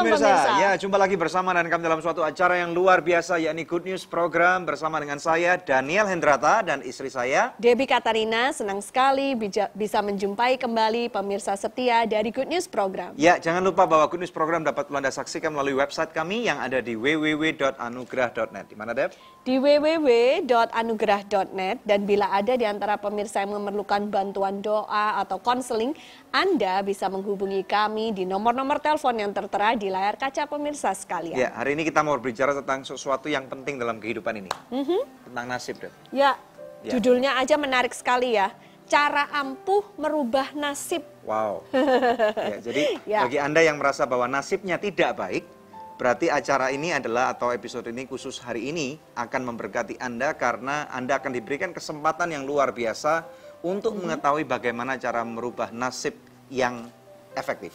pemirsa. Ya, jumpa lagi bersama dan kami dalam suatu acara yang luar biasa, yakni Good News Program bersama dengan saya, Daniel Hendrata, dan istri saya, Debbie Katarina. Senang sekali bisa menjumpai kembali pemirsa setia dari Good News Program. Ya, jangan lupa bahwa Good News Program dapat Anda saksikan melalui website kami yang ada di www.anugerah.net. Di mana, Deb? Di www.anugerah.net. Dan bila ada di antara pemirsa yang memerlukan bantuan doa atau konseling, Anda bisa menghubungi kami di nomor-nomor telepon yang tertera di layar kaca pemirsa sekalian. Ya, hari ini kita mau berbicara tentang sesuatu yang penting dalam kehidupan ini. Tentang nasib, Deb. Ya, judulnya aja menarik sekali ya. Cara ampuh merubah nasib. Wow. Ya, jadi bagi Anda yang merasa bahwa nasibnya tidak baik, berarti acara ini adalah, atau episode ini khusus hari ini, akan memberkati Anda karena Anda akan diberikan kesempatan yang luar biasa untuk mengetahui bagaimana cara merubah nasib yang efektif.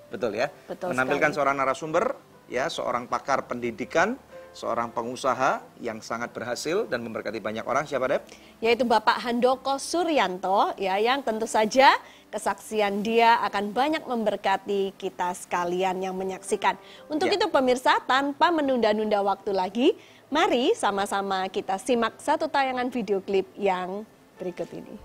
Betul ya? Betul menampilkan sekali. seorang narasumber, ya, seorang pakar pendidikan, seorang pengusaha yang sangat berhasil dan memberkati banyak orang. Siapa, Deb? Yaitu Bapak Handoko Suryanto, ya, yang tentu saja kesaksian dia akan banyak memberkati kita sekalian yang menyaksikan. Untuk itu pemirsa, tanpa menunda-nunda waktu lagi, mari sama-sama kita simak satu tayangan video klip yang berikut ini.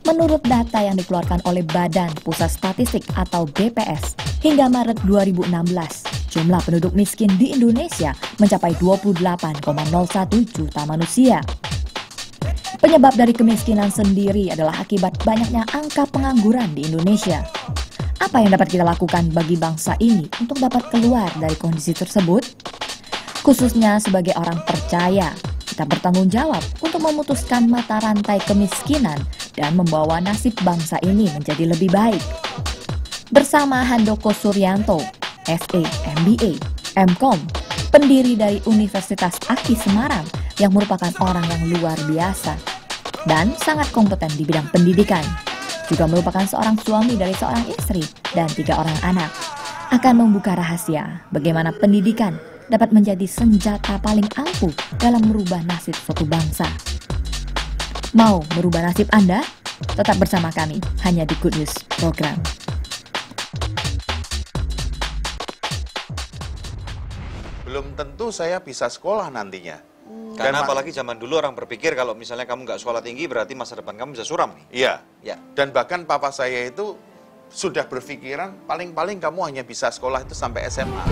Menurut data yang dikeluarkan oleh Badan Pusat Statistik atau BPS, hingga Maret 2016, jumlah penduduk miskin di Indonesia mencapai 28,01 juta manusia. Penyebab dari kemiskinan sendiri adalah akibat banyaknya angka pengangguran di Indonesia. Apa yang dapat kita lakukan bagi bangsa ini untuk dapat keluar dari kondisi tersebut? Khususnya sebagai orang percaya, kita bertanggung jawab untuk memutuskan mata rantai kemiskinan dan membawa nasib bangsa ini menjadi lebih baik. Bersama Handoko Suryanto, FA, MBA, MCom, pendiri dari Universitas Aki Semarang yang merupakan orang yang luar biasa dan sangat kompeten di bidang pendidikan, juga merupakan seorang suami dari seorang istri dan 3 orang anak, akan membuka rahasia bagaimana pendidikan dapat menjadi senjata paling ampuh dalam merubah nasib suatu bangsa. Mau merubah nasib Anda? Tetap bersama kami hanya di Good News Program. Belum tentu saya bisa sekolah nantinya. Karena apalagi zaman dulu orang berpikir kalau misalnya kamu nggak sekolah tinggi berarti masa depan kamu bisa suram nih. Iya. Ya. Dan bahkan papa saya itu sudah berpikiran paling-paling kamu hanya bisa sekolah itu sampai SMA.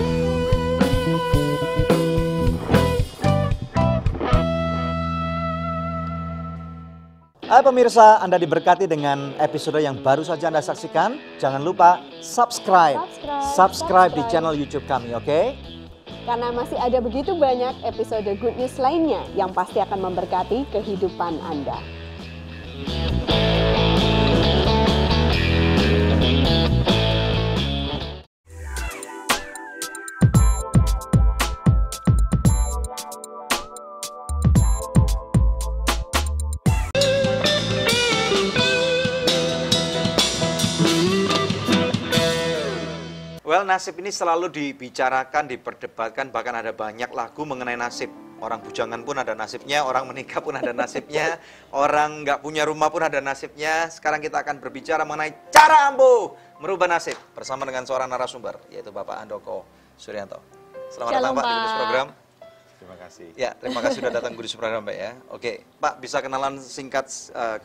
Hai pemirsa, Anda diberkati dengan episode yang baru saja Anda saksikan. Jangan lupa subscribe di channel YouTube kami, oke? Karena masih ada begitu banyak episode Good News lainnya yang pasti akan memberkati kehidupan Anda. Well, nasib ini selalu dibicarakan, diperdebatkan, bahkan ada banyak lagu mengenai nasib. Orang bujangan pun ada nasibnya, orang menikah pun ada nasibnya, orang nggak punya rumah pun ada nasibnya. Sekarang kita akan berbicara mengenai cara ampuh merubah nasib bersama dengan seorang narasumber, yaitu Bapak Handoko Suryanto. Selamat datang Pak di Good News Program. Terima kasih. Ya, terima kasih sudah datang Good News Program, Pak ya. Oke, Pak, bisa kenalan singkat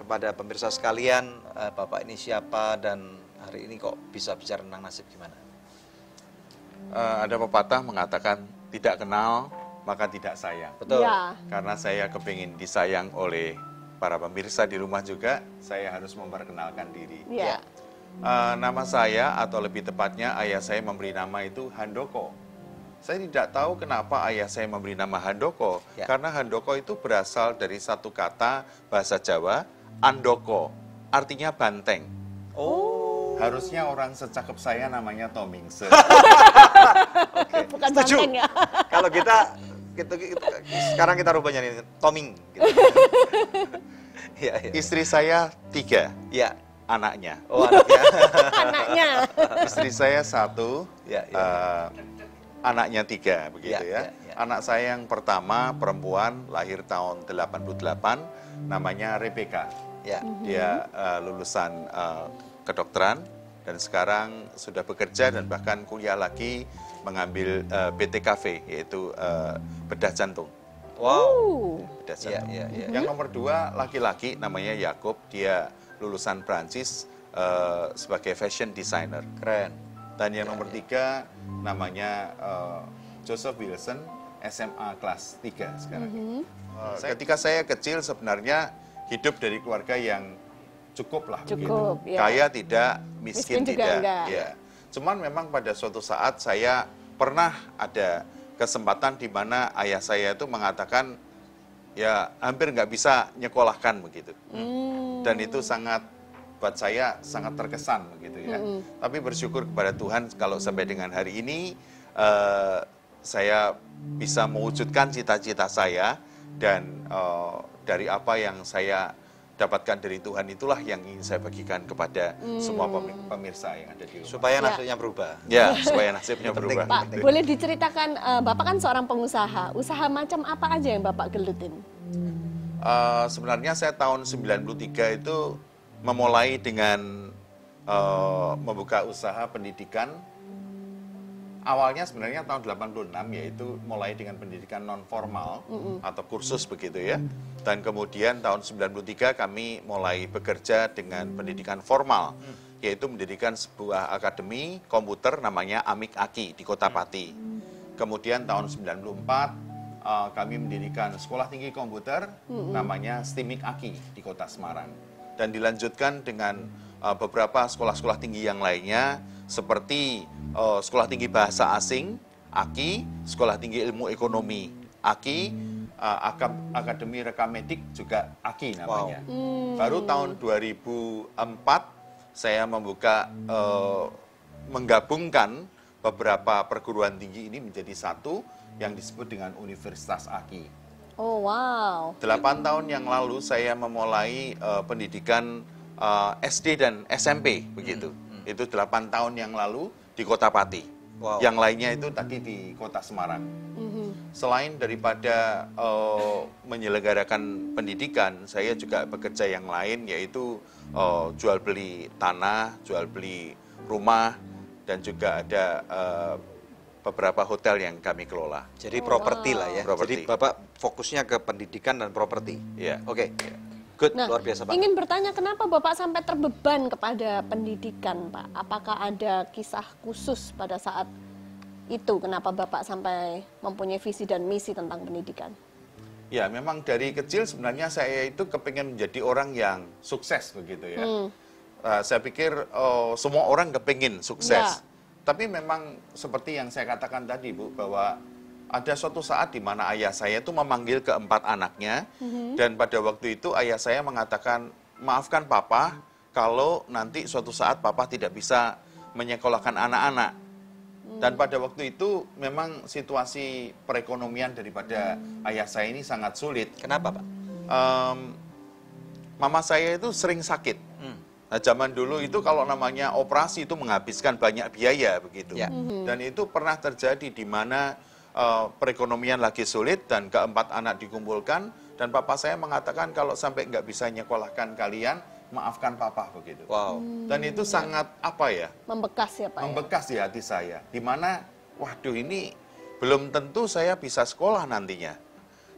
kepada pemirsa sekalian, Bapak ini siapa dan hari ini kok bisa bicara tentang nasib gimana? Ada pepatah mengatakan tidak kenal maka tidak sayang. Betul. Ya. Karena saya kepingin disayang oleh para pemirsa di rumah juga, saya harus memperkenalkan diri. Ya. Nama saya, atau lebih tepatnya ayah saya memberi nama itu Handoko. Saya tidak tahu kenapa ayah saya memberi nama Handoko, karena Handoko itu berasal dari satu kata bahasa Jawa, Andoko, artinya banteng. Harusnya orang secakep saya namanya Tomingse. Bukan Setuju. banteng ya. Kalau kita sekarang kita rubahnya nih, Toming. Gitu. Ya. Istri saya 3. Ya. Anaknya. Oh, anaknya. Anaknya. Istri saya 1, Ya. anaknya 3, begitu ya. Ya. Anak saya yang pertama perempuan, lahir tahun 88, namanya Rebecca. Ya. Dia lulusan kedokteran dan sekarang sudah bekerja dan bahkan kuliah lagi mengambil BTKV, yaitu bedah jantung. Wow. Bedah Iya, jantung. iya, iya. Yang nomor 2 laki-laki namanya Yakob, dia lulusan Prancis sebagai fashion designer. Keren. Dan yang nomor 3 namanya Joseph Wilson, SMA kelas 3 sekarang. Ketika saya kecil sebenarnya hidup dari keluarga yang cukup lah Cukup, begitu. ya. Kaya tidak, Miskin miskin juga tidak. enggak. Ya. Cuman memang pada suatu saat saya pernah ada kesempatan di mana ayah saya itu mengatakan ya hampir nggak bisa nyekolahkan begitu. Dan itu buat saya sangat terkesan begitu ya. Tapi bersyukur kepada Tuhan kalau sampai dengan hari ini saya bisa mewujudkan cita-cita saya dan dari apa yang saya dapatkan dari Tuhan itulah yang ingin saya bagikan kepada semua pemirsa yang ada di rumah. Supaya Ya. nasibnya berubah. Ya, supaya nasibnya Penting, berubah. Pak, boleh diceritakan, Bapak kan seorang pengusaha. Usaha macam apa aja yang Bapak gelutin? Sebenarnya saya tahun 93 itu memulai dengan membuka usaha pendidikan. Awalnya sebenarnya tahun 86, yaitu mulai dengan pendidikan non formal atau kursus begitu ya. Dan kemudian tahun 93 kami mulai bekerja dengan pendidikan formal, yaitu mendirikan sebuah akademi komputer namanya Amik Aki di Kota Pati. Kemudian tahun 94 kami mendirikan sekolah tinggi komputer namanya STIMIK Aki di Kota Semarang. Dan dilanjutkan dengan beberapa sekolah-sekolah tinggi yang lainnya seperti Sekolah Tinggi Bahasa Asing, AKI, Sekolah Tinggi Ilmu Ekonomi, AKI, Akademi Rekamedik juga AKI namanya. Baru tahun 2004 saya menggabungkan beberapa perguruan tinggi ini menjadi satu yang disebut dengan Universitas AKI. Oh, wow. 8 tahun yang lalu saya memulai pendidikan SD dan SMP begitu. Itu 8 tahun yang lalu di Kota Pati. Wow. Yang lainnya itu tadi di Kota Semarang. Selain daripada menyelenggarakan pendidikan, saya juga bekerja yang lain, yaitu jual beli tanah, jual beli rumah, dan juga ada beberapa hotel yang kami kelola. Jadi properti lah ya. Properti. Jadi Bapak fokusnya ke pendidikan dan properti. Iya. Oke. Good, Nah, luar biasa Pak. ingin bertanya kenapa Bapak sampai terbeban kepada pendidikan, Pak? Apakah ada kisah khusus pada saat itu? Kenapa Bapak sampai mempunyai visi dan misi tentang pendidikan? Ya, memang dari kecil sebenarnya saya itu kepingin menjadi orang yang sukses begitu ya. Saya pikir semua orang kepingin sukses. Ya. Tapi memang seperti yang saya katakan tadi Bu, bahwa ada suatu saat di mana ayah saya itu memanggil keempat anaknya, dan pada waktu itu ayah saya mengatakan, maafkan papa kalau nanti suatu saat papa tidak bisa menyekolahkan anak-anak. Dan pada waktu itu memang situasi perekonomian daripada ayah saya ini sangat sulit. Kenapa Pak? Mama saya itu sering sakit. Nah, zaman dulu itu kalau namanya operasi itu menghabiskan banyak biaya begitu. Ya. Dan itu pernah terjadi di mana perekonomian lagi sulit dan keempat anak dikumpulkan, dan papa saya mengatakan kalau sampai nggak bisa nyekolahkan kalian, maafkan papa begitu. Wow. Dan itu sangat apa ya? Membekas ya, Pak? Membekas di hati saya. Di mana, waduh ini belum tentu saya bisa sekolah nantinya.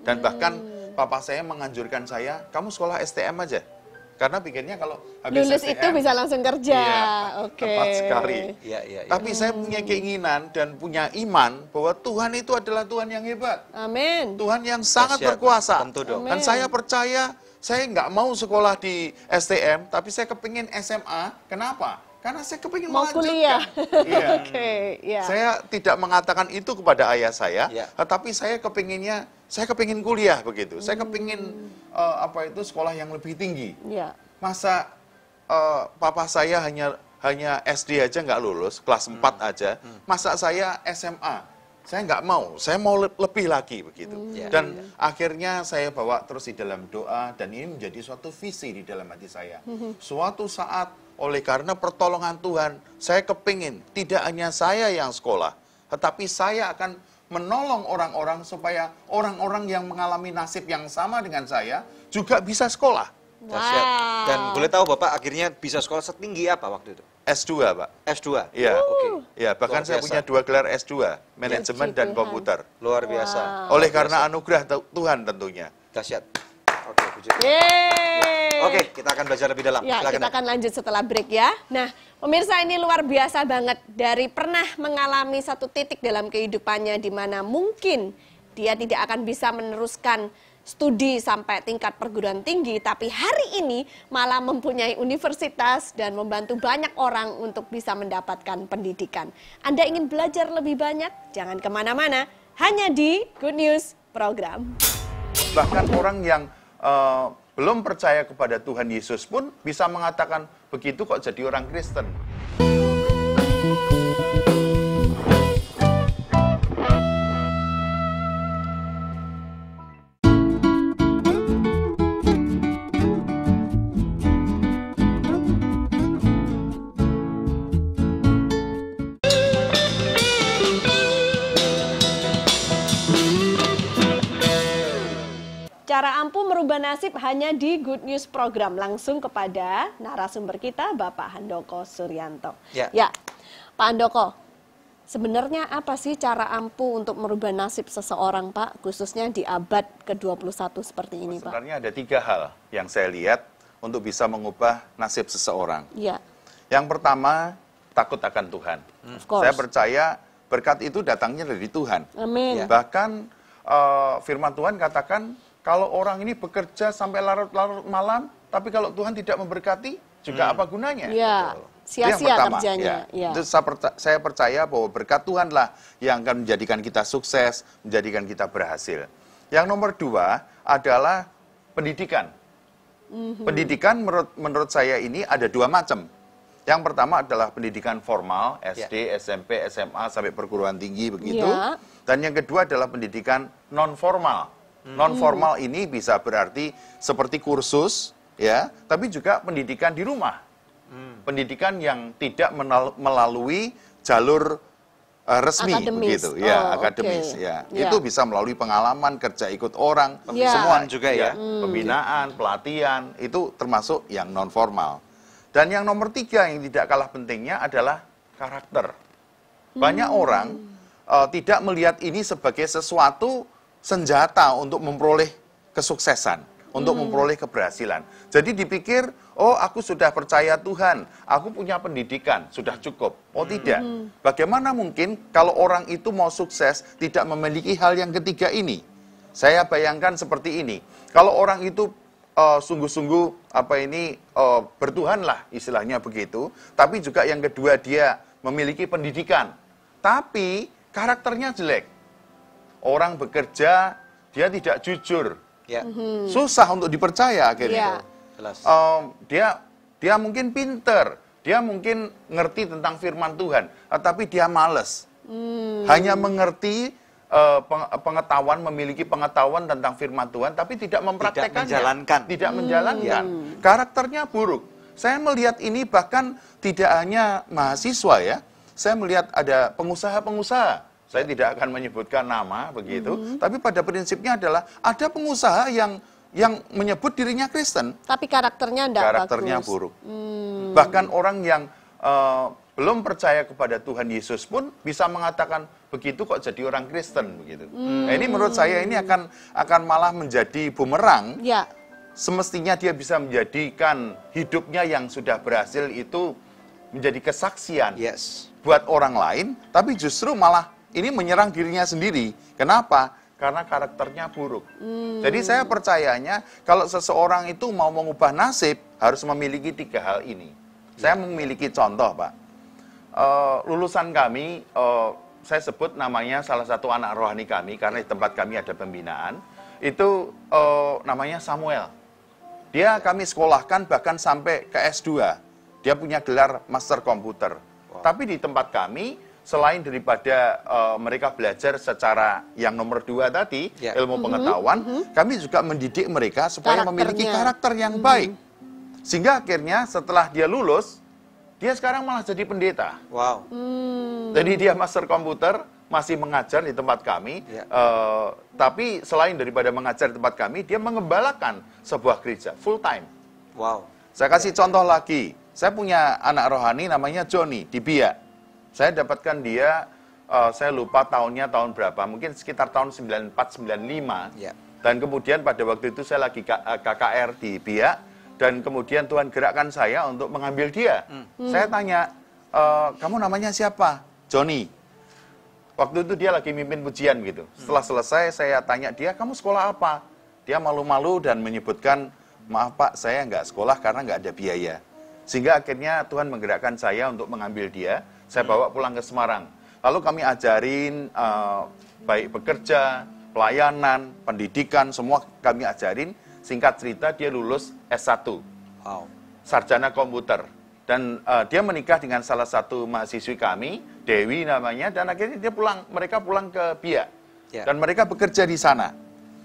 Dan bahkan papa saya menganjurkan saya, kamu sekolah STM aja. Karena pikirnya kalau habis Lulus STM, itu bisa langsung kerja. Iya, Oke. tepat sekali. Iya, iya, iya. Tapi saya punya keinginan dan punya iman bahwa Tuhan itu adalah Tuhan yang hebat. Amin. Tuhan yang sangat Dahsyat. berkuasa. Tentu dong. Dan saya percaya, saya nggak mau sekolah di STM, tapi saya kepingin SMA. Kenapa? Karena saya kepingin Mau melanjutkan. kuliah. Iya. Oke, ya. Saya tidak mengatakan itu kepada ayah saya, Ya. tetapi saya kepingin kuliah begitu. Saya kepingin sekolah yang lebih tinggi. Ya. Masa papa saya hanya SD aja nggak lulus, kelas 4 aja. Masa saya SMA? Saya nggak mau, saya mau lebih lagi begitu. Ya, Dan akhirnya saya bawa terus di dalam doa, dan ini menjadi suatu visi di dalam hati saya. Suatu saat, oleh karena pertolongan Tuhan, saya kepingin tidak hanya saya yang sekolah, tetapi saya akan menolong orang-orang supaya orang-orang yang mengalami nasib yang sama dengan saya juga bisa sekolah. Dahsyat. Dan boleh tahu Bapak akhirnya bisa sekolah setinggi apa waktu itu? S2, Pak. S2? Iya. Oke. Ya, bahkan Luar saya biasa. punya 2 gelar S2, manajemen dan Tuhan. komputer. Luar biasa. Oleh karena anugerah Tuhan tentunya. Dahsyat. Oke, puji Tuhan. Yeay. Oke, kita akan belajar lebih dalam. Ya, Silakan, kita Dok. akan lanjut setelah break ya. Nah, pemirsa ini luar biasa banget. Dari pernah mengalami satu titik dalam kehidupannya di mana mungkin dia tidak akan bisa meneruskan studi sampai tingkat perguruan tinggi, tapi hari ini malah mempunyai universitas dan membantu banyak orang untuk bisa mendapatkan pendidikan. Anda ingin belajar lebih banyak? Jangan kemana-mana, hanya di Good News Program. Bahkan orang yang belum percaya kepada Tuhan Yesus pun bisa mengatakan, begitu kok jadi orang Kristen. Cara ampuh merubah nasib hanya di Good News Program. Langsung kepada narasumber kita, Bapak Handoko Suryanto. Ya. Pak Handoko, sebenarnya apa sih cara ampuh untuk merubah nasib seseorang, Pak? Khususnya di abad ke-21 seperti ini, Pak. Sebenarnya ada 3 hal yang saya lihat untuk bisa mengubah nasib seseorang. Ya, Yang pertama, takut akan Tuhan. of course. Saya percaya berkat itu datangnya dari Tuhan. Amin. Ya. Bahkan firman Tuhan katakan, kalau orang ini bekerja sampai larut-larut malam, tapi kalau Tuhan tidak memberkati, juga apa gunanya? Ya, Itu yang sia-sia pertama, kerjanya. ya. Ya. Itu saya percaya bahwa berkat Tuhanlah yang akan menjadikan kita sukses, menjadikan kita berhasil. Yang nomor 2 adalah pendidikan. Pendidikan menurut saya ini ada 2 macam. Yang pertama adalah pendidikan formal, SD, SMP, SMA, sampai perguruan tinggi begitu. Ya. Dan yang kedua adalah pendidikan non-formal. Non-formal ini bisa berarti seperti kursus, ya, tapi juga pendidikan di rumah. Pendidikan yang tidak melalui jalur resmi Akademis. begitu, ya, Oh, akademis, oke. ya. Ya. Itu bisa melalui pengalaman kerja ikut orang, Ya. semua juga ya. pembinaan, pelatihan, itu termasuk yang non formal. Dan yang nomor 3 yang tidak kalah pentingnya adalah karakter. Banyak orang tidak melihat ini sebagai sesuatu senjata untuk memperoleh kesuksesan, untuk memperoleh keberhasilan. Jadi dipikir, oh aku sudah percaya Tuhan, aku punya pendidikan, sudah cukup. Oh tidak. Bagaimana mungkin kalau orang itu mau sukses tidak memiliki hal yang ketiga ini? Saya bayangkan seperti ini. Kalau orang itu sungguh-sungguh bertuhan lah istilahnya begitu, tapi juga yang kedua dia memiliki pendidikan, tapi karakternya jelek. Orang bekerja, dia tidak jujur. Ya. Susah untuk dipercaya akhirnya. Ya. Jelas. Dia mungkin pinter, dia mungkin ngerti tentang firman Tuhan, tapi dia males. Hanya mengerti pengetahuan, memiliki pengetahuan tentang firman Tuhan, tapi tidak mempraktekannya. menjalankan. Tidak menjalankan. Karakternya buruk. Saya melihat ini bahkan tidak hanya mahasiswa ya. Saya melihat ada pengusaha-pengusaha. Saya tidak akan menyebutkan nama begitu, tapi pada prinsipnya adalah ada pengusaha yang menyebut dirinya Kristen, Tapi karakternya enggak karakternya bagus. buruk. Bahkan orang yang belum percaya kepada Tuhan Yesus pun bisa mengatakan begitu kok jadi orang Kristen begitu. Nah, ini menurut saya ini akan malah menjadi bumerang. Ya. Semestinya dia bisa menjadikan hidupnya yang sudah berhasil itu menjadi kesaksian Yes. buat orang lain, tapi justru malah ini menyerang dirinya sendiri. Kenapa? Karena karakternya buruk. Jadi saya percayanya kalau seseorang itu mau mengubah nasib harus memiliki 3 hal ini. Saya memiliki contoh, Pak. Lulusan kami, saya sebut namanya salah satu anak rohani kami karena di tempat kami ada pembinaan. Itu namanya Samuel. Dia kami sekolahkan bahkan sampai ke S2. Dia punya gelar master komputer. Tapi di tempat kami, selain daripada mereka belajar secara yang nomor 2 tadi, Ya. ilmu pengetahuan, kami juga mendidik mereka supaya memiliki karakter yang baik. Sehingga akhirnya setelah dia lulus, dia sekarang malah jadi pendeta. Wow. Jadi dia master komputer, masih mengajar di tempat kami, Ya. tapi selain daripada mengajar di tempat kami, dia mengembalakan sebuah gereja full time. Wow. Saya kasih contoh lagi. Saya punya anak rohani namanya Joni di Biak. Saya dapatkan dia, saya lupa tahunnya tahun berapa, mungkin sekitar tahun 94-95. Ya. Dan kemudian pada waktu itu saya lagi KKR di Biak, dan kemudian Tuhan gerakkan saya untuk mengambil dia. Saya tanya, kamu namanya siapa? Joni. Waktu itu dia lagi mimpin pujian gitu. Setelah selesai saya tanya dia, kamu sekolah apa? Dia malu-malu dan menyebutkan, maaf Pak, saya nggak sekolah karena nggak ada biaya. Sehingga akhirnya Tuhan menggerakkan saya untuk mengambil dia, saya bawa pulang ke Semarang. Lalu kami ajarin, baik bekerja, pelayanan, pendidikan, semua kami ajarin. Singkat cerita dia lulus S1, Wow. sarjana komputer. Dan dia menikah dengan salah satu mahasiswi kami, Dewi namanya, dan akhirnya mereka pulang ke Biak. Ya. Dan mereka bekerja di sana.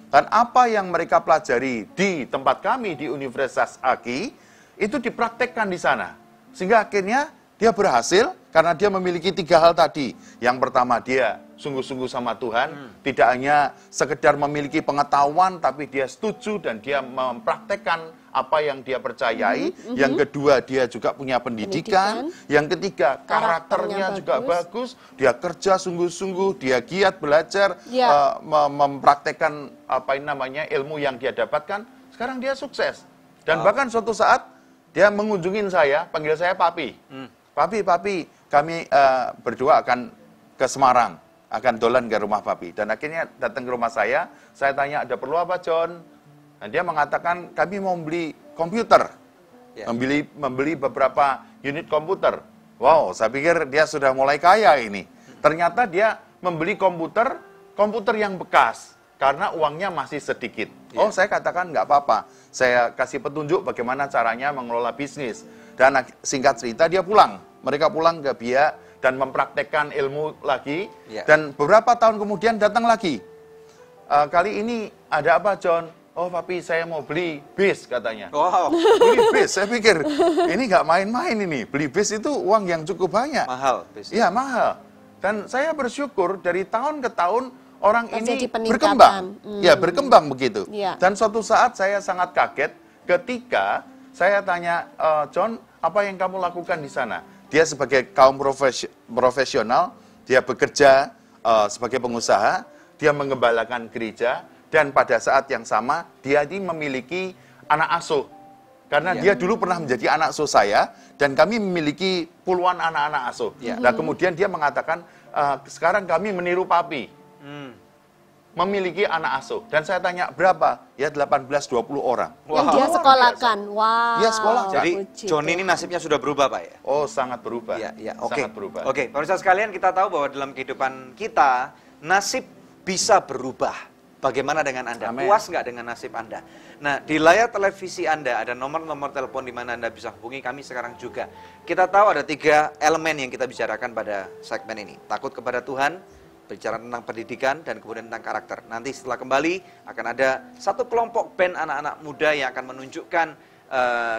Dan apa yang mereka pelajari di tempat kami di Universitas Aki, itu dipraktekkan di sana. Sehingga akhirnya dia berhasil karena dia memiliki 3 hal tadi. Yang pertama, dia sungguh-sungguh sama Tuhan, tidak hanya sekedar memiliki pengetahuan, tapi dia setuju dan dia mempraktekkan apa yang dia percayai. Yang kedua, dia juga punya pendidikan. Yang ketiga, karakternya juga bagus. Dia kerja sungguh-sungguh, dia giat belajar, mempraktekkan ilmu yang dia dapatkan. Sekarang dia sukses. Dan bahkan suatu saat dia mengunjungin saya, panggil saya Papi. Papi, kami berdua akan ke Semarang, akan dolan ke rumah Papi. Dan akhirnya datang ke rumah saya tanya, ada perlu apa John? Dan dia mengatakan, kami mau beli komputer, membeli beberapa unit komputer. Wow, saya pikir dia sudah mulai kaya ini. Ternyata dia membeli komputer yang bekas, karena uangnya masih sedikit. Oh, saya katakan nggak apa-apa. Saya kasih petunjuk bagaimana caranya mengelola bisnis. Dan singkat cerita dia pulang. Mereka pulang ke Biak dan mempraktekkan ilmu lagi. Dan beberapa tahun kemudian datang lagi. Kali ini ada apa John? Oh Papi, saya mau beli bis katanya. Wow. Beli bis, saya pikir ini nggak main-main ini. Beli bis itu uang yang cukup banyak. Mahal bis. Iya, mahal. Dan saya bersyukur dari tahun ke tahun orang ini Terjadi berkembang. peningkatan. Ya, berkembang begitu. Ya. Dan suatu saat saya sangat kaget ketika saya tanya, John, apa yang kamu lakukan di sana? Dia sebagai kaum profesional, dia bekerja sebagai pengusaha, dia mengembalakan gereja, dan pada saat yang sama, dia ini memiliki anak asuh. Karena dia dulu pernah menjadi anak asuh saya, dan kami memiliki puluhan anak-anak asuh. Nah, kemudian dia mengatakan, sekarang kami meniru Papi. Memiliki anak asuh. Dan saya tanya, berapa? Ya 18-20 orang. Yang dia sekolahkan. Wow. Dia sekolah. Jadi Puji John Tuhan. ini nasibnya sudah berubah Pak ya? Oh, sangat berubah. Iya, oke. Sangat berubah. Oke, pemirsa sekalian, kita tahu bahwa dalam kehidupan kita, nasib bisa berubah. Bagaimana dengan Anda? Amen. Puas nggak dengan nasib Anda? Nah, di layar televisi Anda ada nomor-nomor telepon di mana Anda bisa hubungi kami sekarang juga. Kita tahu ada 3 elemen yang kita bicarakan pada segmen ini. Takut kepada Tuhan, bicara tentang pendidikan, dan kemudian tentang karakter. Nanti setelah kembali akan ada satu kelompok band anak-anak muda yang akan menunjukkan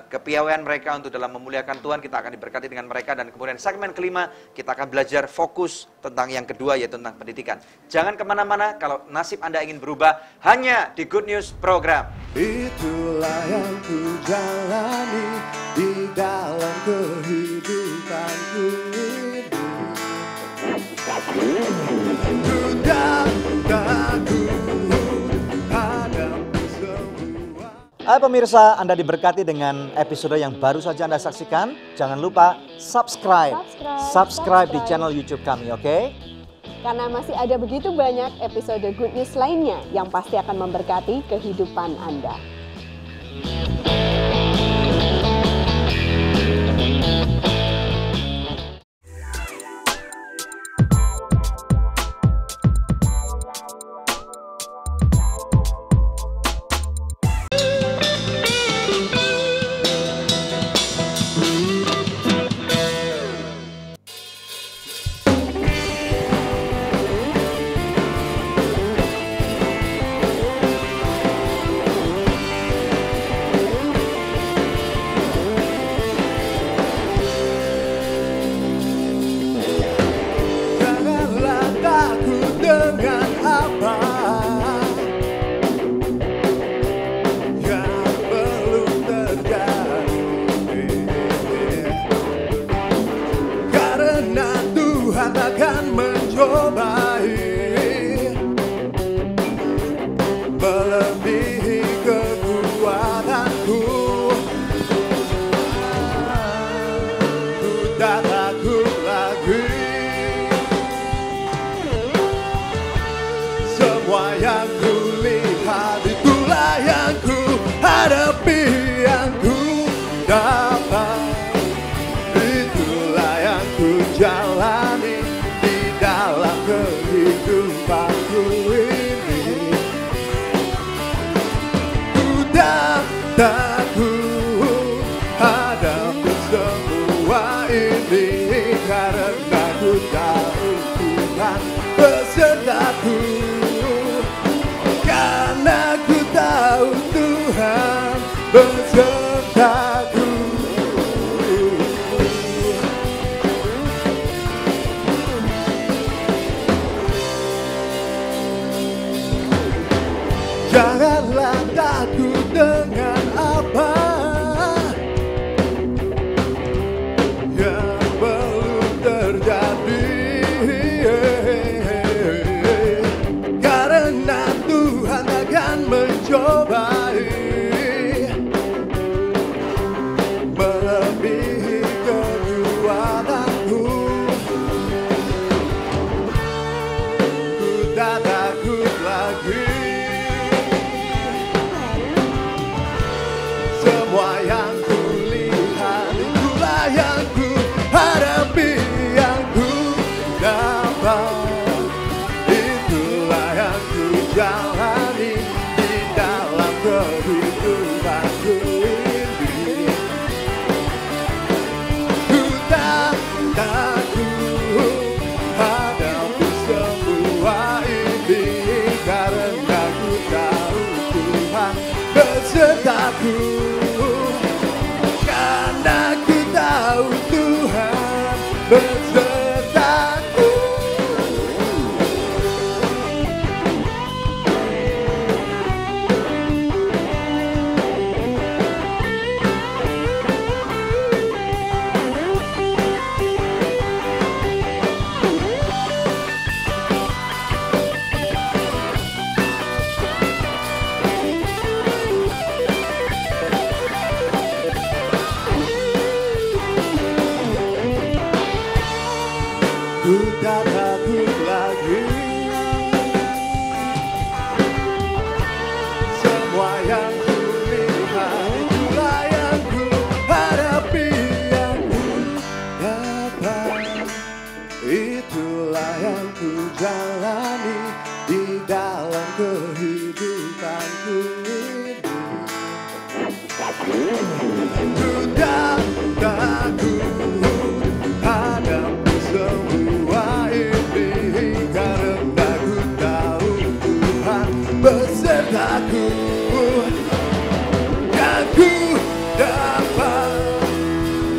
kepiawaian mereka untuk dalam memuliakan Tuhan. Kita akan diberkati dengan mereka. Dan kemudian segmen kelima kita akan belajar fokus tentang yang kedua, yaitu tentang pendidikan. Jangan kemana-mana, kalau nasib Anda ingin berubah, hanya di Good News Program. Itulah yang ku jalani di dalam kehidupanku ini. Ku tak takut hadapi semua. Hai pemirsa, Anda diberkati dengan episode yang baru saja Anda saksikan. Jangan lupa subscribe di channel YouTube kami, oke? Karena masih ada begitu banyak episode Good News lainnya yang pasti akan memberkati kehidupan Anda. karena Tuhan akan mencobai melebihi kekuatanku. Ku tak takut lagi. Semua yang ku lihat itulah yang ku hadapi, yang ku dapat. Itulah yang ku jalani di dalam kehidupanku ini. Ku tak takut hadapi semua ini, karena ku tahu Tuhan besertaku. Karena ku tahu Tuhan besertaku. Janganlah takut dengan apa yang belum terjadi, karena Tuhan akan mencobai melebihi kekuatanku. Ku tak takut lagi. Semua yang ku lihat itulah yang ku hadapi, yang ku dapat. Itulah yang ku jalani di dalam kehidupanku ini. Ku tak takut hadapi semua ini, karena ku tahu Tuhan besertaku. Karena ku tahu Tuhan besertaku. Ku tak takut lagi. Semua yang ku lihat itulah yang ku hadapi, yang ku dapat. Itulah yang ku jalani di dalam kehidupanku ini. Ku tak takut hadapi semua ini, karena ku tahu Tuhan besertaku. Yang ku dapat,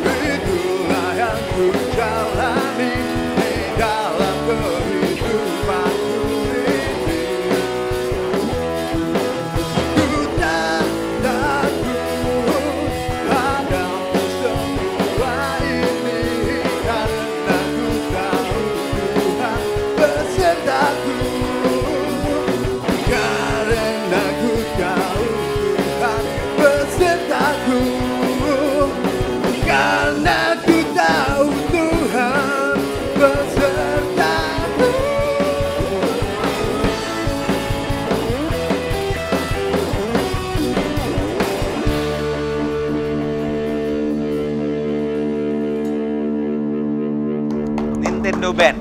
itulah yang ku jalani di dalam kehidupanku ini. Ku tak takut hadapi semua ini, karena ku tahu Tuhan besertaku. Karena ku tahu Tuhan besertaku. Karena ku tahu Tuhan besertaku. Nintendo Band.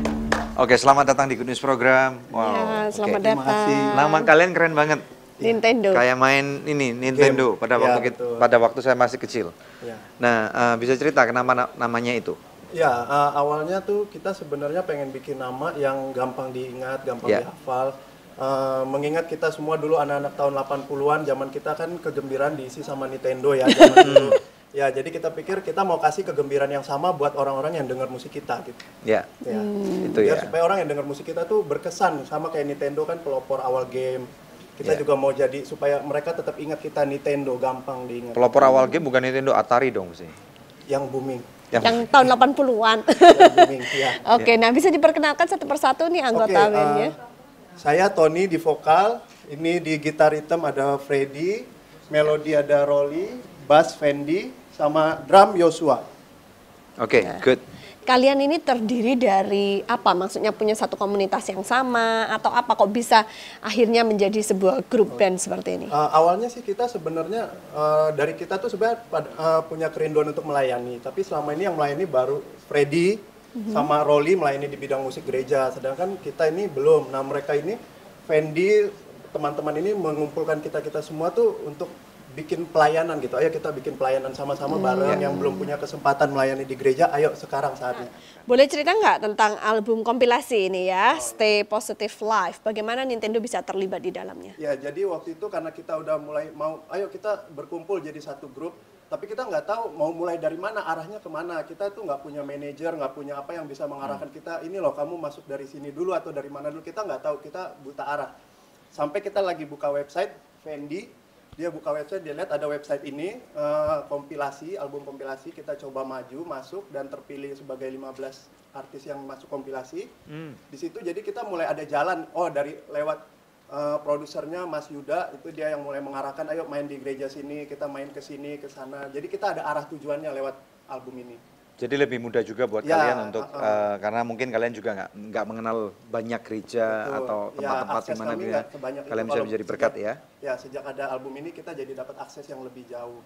Oke, selamat datang di Good News Program. Ya, selamat oke. datang. Nama kalian keren banget. Nintendo. Kayak main ini Nintendo pada Ya, waktu betul. pada waktu saya masih kecil. Ya. Nah, bisa cerita kenapa namanya itu? Ya, awalnya tuh kita sebenarnya pengen bikin nama yang gampang diingat, gampang Ya. dihafal. Mengingat kita semua dulu anak-anak tahun 80-an, zaman kita kan kegembiraan diisi sama Nintendo ya zaman dulu. Ya, jadi kita pikir kita mau kasih kegembiraan yang sama buat orang-orang yang dengar musik kita gitu. Ya, Ya. itu Biar ya. supaya orang yang dengar musik kita tuh berkesan sama kayak Nintendo kan pelopor awal game. Kita Ya. juga mau jadi supaya mereka tetap ingat kita Nintendo, gampang diingat. Pelopor awal game bukan Nintendo, Atari dong sih. Yang booming. Yang tahun 80-an. Ya. Oke, nah bisa diperkenalkan satu persatu nih anggota bandnya. Saya Tony di vokal, ini di gitar hitam ada Freddy, melodi ada Rolly, bass Fendi, sama drum Joshua. Oke, good. Kalian ini terdiri dari apa? Maksudnya punya satu komunitas yang sama atau apa kok bisa akhirnya menjadi sebuah grup band seperti ini? Awalnya sih kita sebenarnya dari kita tuh sebenarnya punya kerinduan untuk melayani, tapi selama ini yang melayani baru Freddy sama Rolly melayani di bidang musik gereja, sedangkan kita ini belum. Nah mereka ini, Fendi, teman-teman ini mengumpulkan kita semua tuh untuk bikin pelayanan gitu. Ayo kita bikin pelayanan sama-sama bareng yang belum punya kesempatan melayani di gereja. Ayo sekarang saatnya. Boleh cerita nggak tentang album kompilasi ini ya, Stay Positive Life? Bagaimana Nintendo bisa terlibat di dalamnya? Ya, jadi waktu itu karena kita udah mulai ayo kita berkumpul jadi satu grup, tapi kita nggak tahu mau mulai dari mana, arahnya kemana. Kita tuh nggak punya manajer, nggak punya apa yang bisa mengarahkan kita. Ini loh, kamu masuk dari sini dulu atau dari mana dulu. Kita nggak tahu, kita buta arah. Sampai kita lagi buka website, Fendi, dia buka website, dia lihat ada website ini, kompilasi, album kompilasi, kita coba maju, masuk, dan terpilih sebagai 15 artis yang masuk kompilasi. Di situ jadi kita mulai ada jalan, dari lewat produsernya Mas Yuda, itu dia yang mulai mengarahkan, ayo main di gereja sini, kita main ke sini, ke sana. Jadi kita ada arah tujuannya lewat album ini. Jadi lebih mudah juga buat kalian untuk karena mungkin kalian juga nggak mengenal banyak gereja atau tempat-tempat di mana kalian bisa menjadi berkat ya. Ya, sejak ada album ini kita jadi dapat akses yang lebih jauh.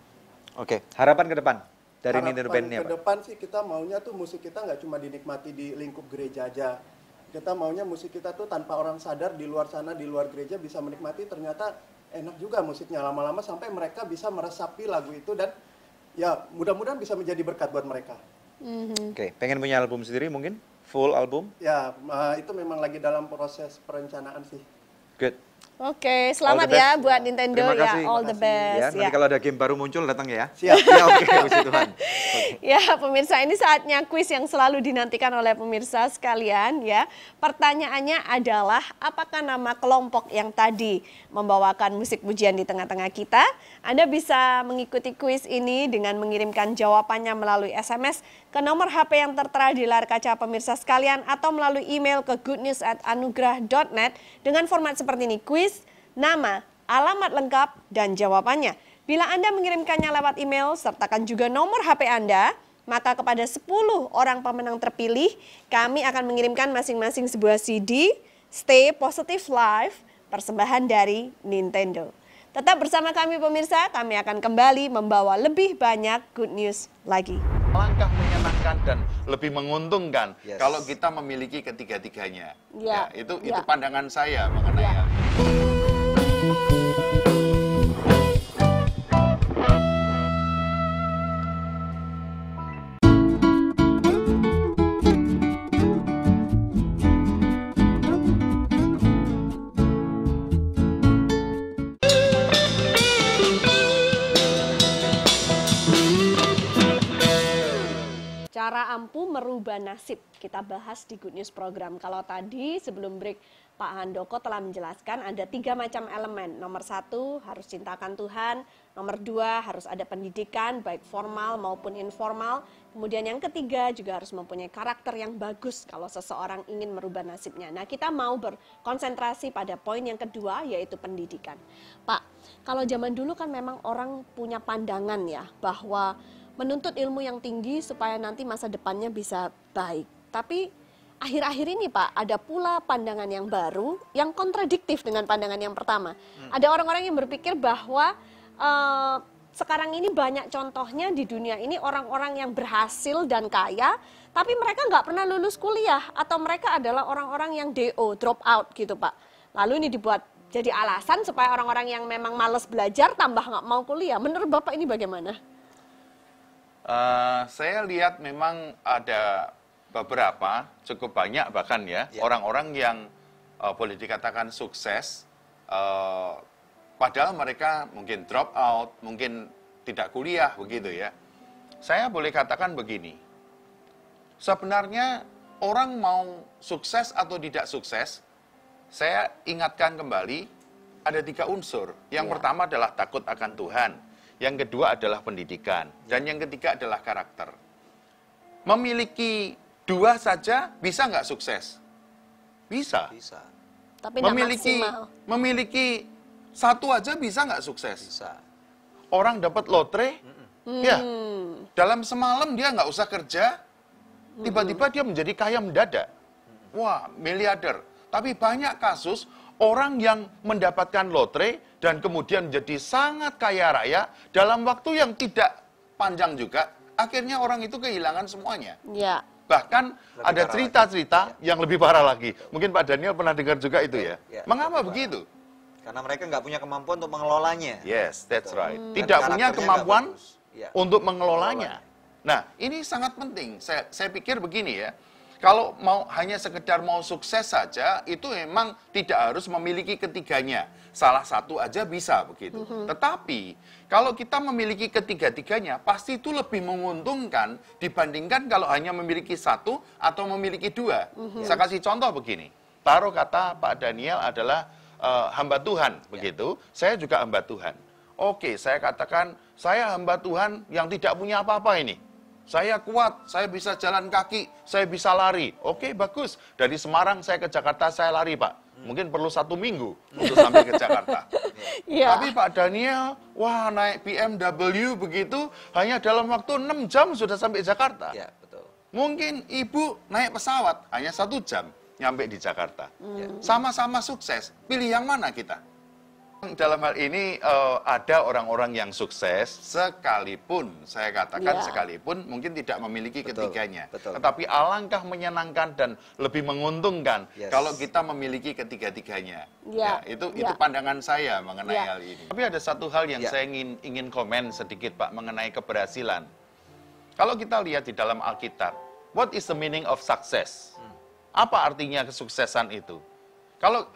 Oke, harapan ke depan dari Nintendo Band ini apa? Ke depan sih kita maunya tuh musik kita nggak cuma dinikmati di lingkup gereja aja. Kita maunya musik kita tuh tanpa orang sadar di luar sana, di luar gereja bisa menikmati, ternyata enak juga musiknya, lama-lama sampai mereka bisa meresapi lagu itu dan ya mudah-mudahan bisa menjadi berkat buat mereka. Oke, pengen punya album sendiri mungkin? Full album? Ya, itu memang lagi dalam proses perencanaan sih. Good. Oke, selamat ya buat Nintendo Terima kasih. ya, all the best. Ya, nanti kalau ada game baru muncul datang ya. Siap. Ya, oke, puji Tuhan. Ya, pemirsa, ini saatnya kuis yang selalu dinantikan oleh pemirsa sekalian ya. Pertanyaannya adalah, apakah nama kelompok yang tadi membawakan musik pujian di tengah-tengah kita? Anda bisa mengikuti kuis ini dengan mengirimkan jawabannya melalui SMS ke nomor HP yang tertera di layar kaca pemirsa sekalian atau melalui email ke goodnews@anugrah.net dengan format seperti ini, kuis, nama, alamat lengkap, dan jawabannya. Bila Anda mengirimkannya lewat email, sertakan juga nomor HP Anda, maka kepada 10 orang pemenang terpilih, kami akan mengirimkan masing-masing sebuah CD, Stay Positive Life, persembahan dari Nintendo. Tetap bersama kami pemirsa, kami akan kembali membawa lebih banyak good news lagi. Langkah menyenangkan dan lebih menguntungkan kalau kita memiliki ketiga-tiganya. Ya, itu pandangan saya mengenai hal ini. Cara ampuh merubah nasib, kita bahas di Good News program. Kalau tadi sebelum break Pak Handoko telah menjelaskan ada 3 macam elemen. Nomor 1 harus cintakan Tuhan, nomor 2 harus ada pendidikan baik formal maupun informal. Kemudian yang ketiga juga harus mempunyai karakter yang bagus kalau seseorang ingin merubah nasibnya. Nah, kita mau berkonsentrasi pada poin yang kedua yaitu pendidikan. Pak, kalau zaman dulu kan memang orang punya pandangan ya bahwa menuntut ilmu yang tinggi supaya nanti masa depannya bisa baik. Tapi akhir-akhir ini Pak, ada pula pandangan yang baru yang kontradiktif dengan pandangan yang pertama. Ada orang-orang yang berpikir bahwa sekarang ini banyak contohnya di dunia ini orang-orang yang berhasil dan kaya, tapi mereka nggak pernah lulus kuliah atau mereka adalah orang-orang yang DO, drop out gitu Pak. Lalu ini dibuat jadi alasan supaya orang-orang yang memang malas belajar tambah nggak mau kuliah. Menurut Bapak ini bagaimana? Saya lihat memang ada beberapa, cukup banyak bahkan ya, orang-orang yang boleh dikatakan sukses, padahal mereka mungkin drop out, mungkin tidak kuliah begitu ya. Saya boleh katakan begini, sebenarnya orang mau sukses atau tidak sukses, saya ingatkan kembali ada 3 unsur. Yang pertama adalah takut akan Tuhan. Yang kedua adalah pendidikan, dan yang ketiga adalah karakter. memiliki 2 saja bisa nggak sukses? Bisa. Bisa. Tapi nggak maksimal. Memiliki 1 aja bisa nggak sukses? Bisa. Orang dapat lotre, ya dalam semalam dia nggak usah kerja, tiba-tiba dia menjadi kaya mendadak. Wah, miliarder. Tapi banyak kasus orang yang mendapatkan lotre dan kemudian menjadi sangat kaya raya dalam waktu yang tidak panjang juga, akhirnya orang itu kehilangan semuanya. Ya. Bahkan Lebih ada parah cerita-cerita yang lebih parah lagi. Mungkin Pak Daniel pernah dengar juga itu ya. Ya, Mengapa lebih begitu? Karena mereka nggak punya kemampuan untuk mengelolanya. Yes, that's Betul. right. Dan Tidak punya karakternya kemampuan nggak bagus. Ya. untuk mengelolanya. Nah, ini sangat penting. Saya pikir begini ya. Kalau hanya sekedar mau sukses saja, itu memang tidak harus memiliki ketiganya. Salah satu aja bisa begitu. Tetapi kalau kita memiliki ketiga-tiganya, pasti itu lebih menguntungkan dibandingkan kalau hanya memiliki 1 atau memiliki 2. Saya kasih contoh begini. Taruh kata Pak Daniel adalah hamba Tuhan, begitu. Saya juga hamba Tuhan. Oke, saya katakan saya hamba Tuhan yang tidak punya apa-apa ini. Saya kuat, saya bisa jalan kaki, saya bisa lari. Oke, bagus. Dari Semarang saya ke Jakarta, saya lari, Pak. Mungkin perlu 1 minggu untuk sampai ke Jakarta. Ya. Tapi Pak Daniel, wah naik BMW begitu, hanya dalam waktu 6 jam sudah sampai Jakarta. Ya, betul. Mungkin ibu naik pesawat, hanya 1 jam nyampe di Jakarta. Sama-sama sukses, pilih yang mana kita? Dalam hal ini ada orang-orang yang sukses sekalipun, saya katakan Ya. sekalipun mungkin tidak memiliki Betul, ketiganya. betul. Tetapi alangkah menyenangkan dan lebih menguntungkan Yes. kalau kita memiliki ketiga-tiganya. Ya, Itu ya. pandangan saya mengenai Ya. hal ini. Tapi ada satu hal yang Ya. saya ingin komen sedikit Pak mengenai keberhasilan. Kalau kita lihat di dalam Alkitab, what is the meaning of success? Apa artinya kesuksesan itu? Kalau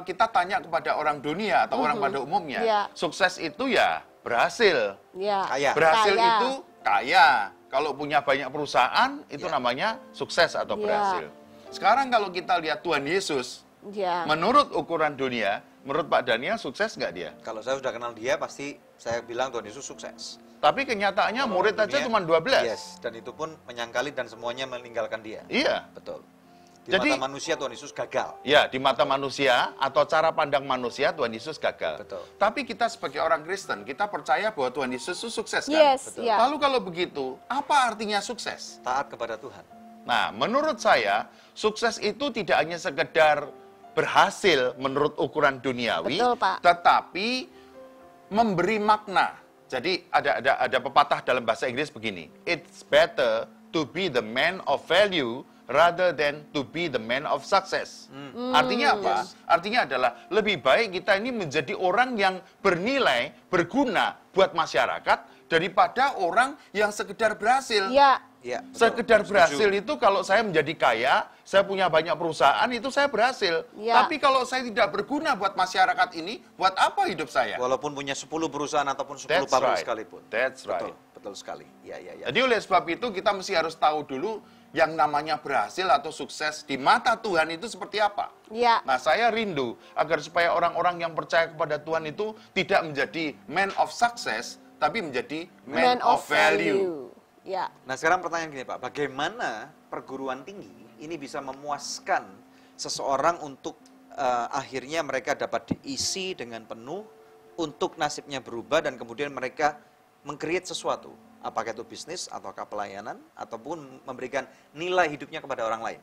kita tanya kepada orang dunia atau orang pada umumnya, Ya. sukses itu ya berhasil. Ya. Kaya. Berhasil Kaya. itu kaya. Kalau punya banyak perusahaan, itu Ya. namanya sukses atau Ya. berhasil. Sekarang kalau kita lihat Tuhan Yesus, Ya. menurut ukuran dunia, menurut Pak Daniel, sukses nggak dia? Kalau saya sudah kenal dia, pasti saya bilang Tuhan Yesus sukses. Tapi kenyataannya murid aja Dunia, cuma 12. Yes, dan itu pun menyangkali dan semuanya meninggalkan dia. Iya. Betul. Di Jadi- mata manusia Tuhan Yesus gagal. Ya, di mata manusia atau cara pandang manusia Tuhan Yesus gagal. Betul. Tapi kita sebagai orang Kristen, kita percaya bahwa Tuhan Yesus itu sukses kan? Yes, Betul. ya. Lalu kalau begitu, apa artinya sukses? Taat kepada Tuhan. Nah, menurut saya, sukses itu tidak hanya sekedar berhasil menurut ukuran duniawi, Betul, Pak. tetapi memberi makna. Jadi ada pepatah dalam bahasa Inggris begini, it's better to be the man of value rather than to be the man of success. Artinya apa? Artinya adalah lebih baik kita ini menjadi orang yang bernilai, berguna buat masyarakat daripada orang yang sekedar berhasil. Ya. Ya, betul. Sekedar Setuju. berhasil itu kalau saya menjadi kaya, saya punya banyak perusahaan, itu saya berhasil. Ya. Tapi kalau saya tidak berguna buat masyarakat ini, buat apa hidup saya? Walaupun punya 10 perusahaan ataupun 10 That's pabrik right. sekalipun. That's right. Betul, betul sekali. Ya, ya, ya. Jadi oleh sebab itu kita mesti harus tahu dulu yang namanya berhasil atau sukses di mata Tuhan itu seperti apa. Ya. Nah, saya rindu agar supaya orang-orang yang percaya kepada Tuhan itu tidak menjadi man of success, tapi menjadi man of value. Ya. Nah sekarang pertanyaan gini Pak, bagaimana perguruan tinggi ini bisa memuaskan seseorang untuk akhirnya mereka dapat diisi dengan penuh untuk nasibnya berubah dan kemudian mereka meng-create sesuatu, apakah itu bisnis ataukah pelayanan ataupun memberikan nilai hidupnya kepada orang lain.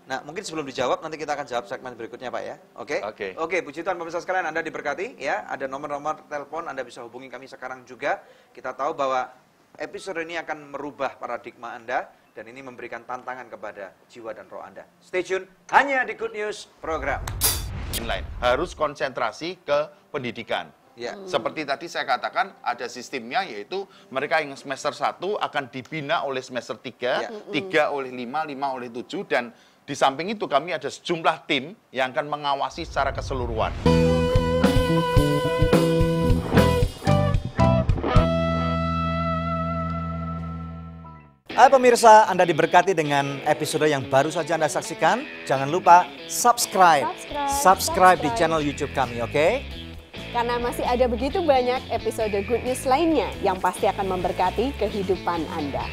Nah mungkin sebelum dijawab nanti kita akan jawab segmen berikutnya Pak ya, oke? Oke. Oke, puji Tuhan pemirsa sekalian, Anda diberkati ya, ada nomor-nomor telepon, Anda bisa hubungi kami sekarang juga. Kita tahu bahwa episode ini akan merubah paradigma Anda dan ini memberikan tantangan kepada jiwa dan roh Anda. Stay tune hanya di Good News Program. Lain harus konsentrasi ke pendidikan. Ya. Seperti tadi saya katakan ada sistemnya, yaitu mereka yang semester 1 akan dibina oleh semester 3, 3 oleh 5, 5 oleh 7, dan di samping itu kami ada sejumlah tim yang akan mengawasi secara keseluruhan. Hai pemirsa, Anda diberkati dengan episode yang baru saja Anda saksikan. Jangan lupa subscribe di channel YouTube kami, oke? Karena masih ada begitu banyak episode Good News lainnya yang pasti akan memberkati kehidupan Anda.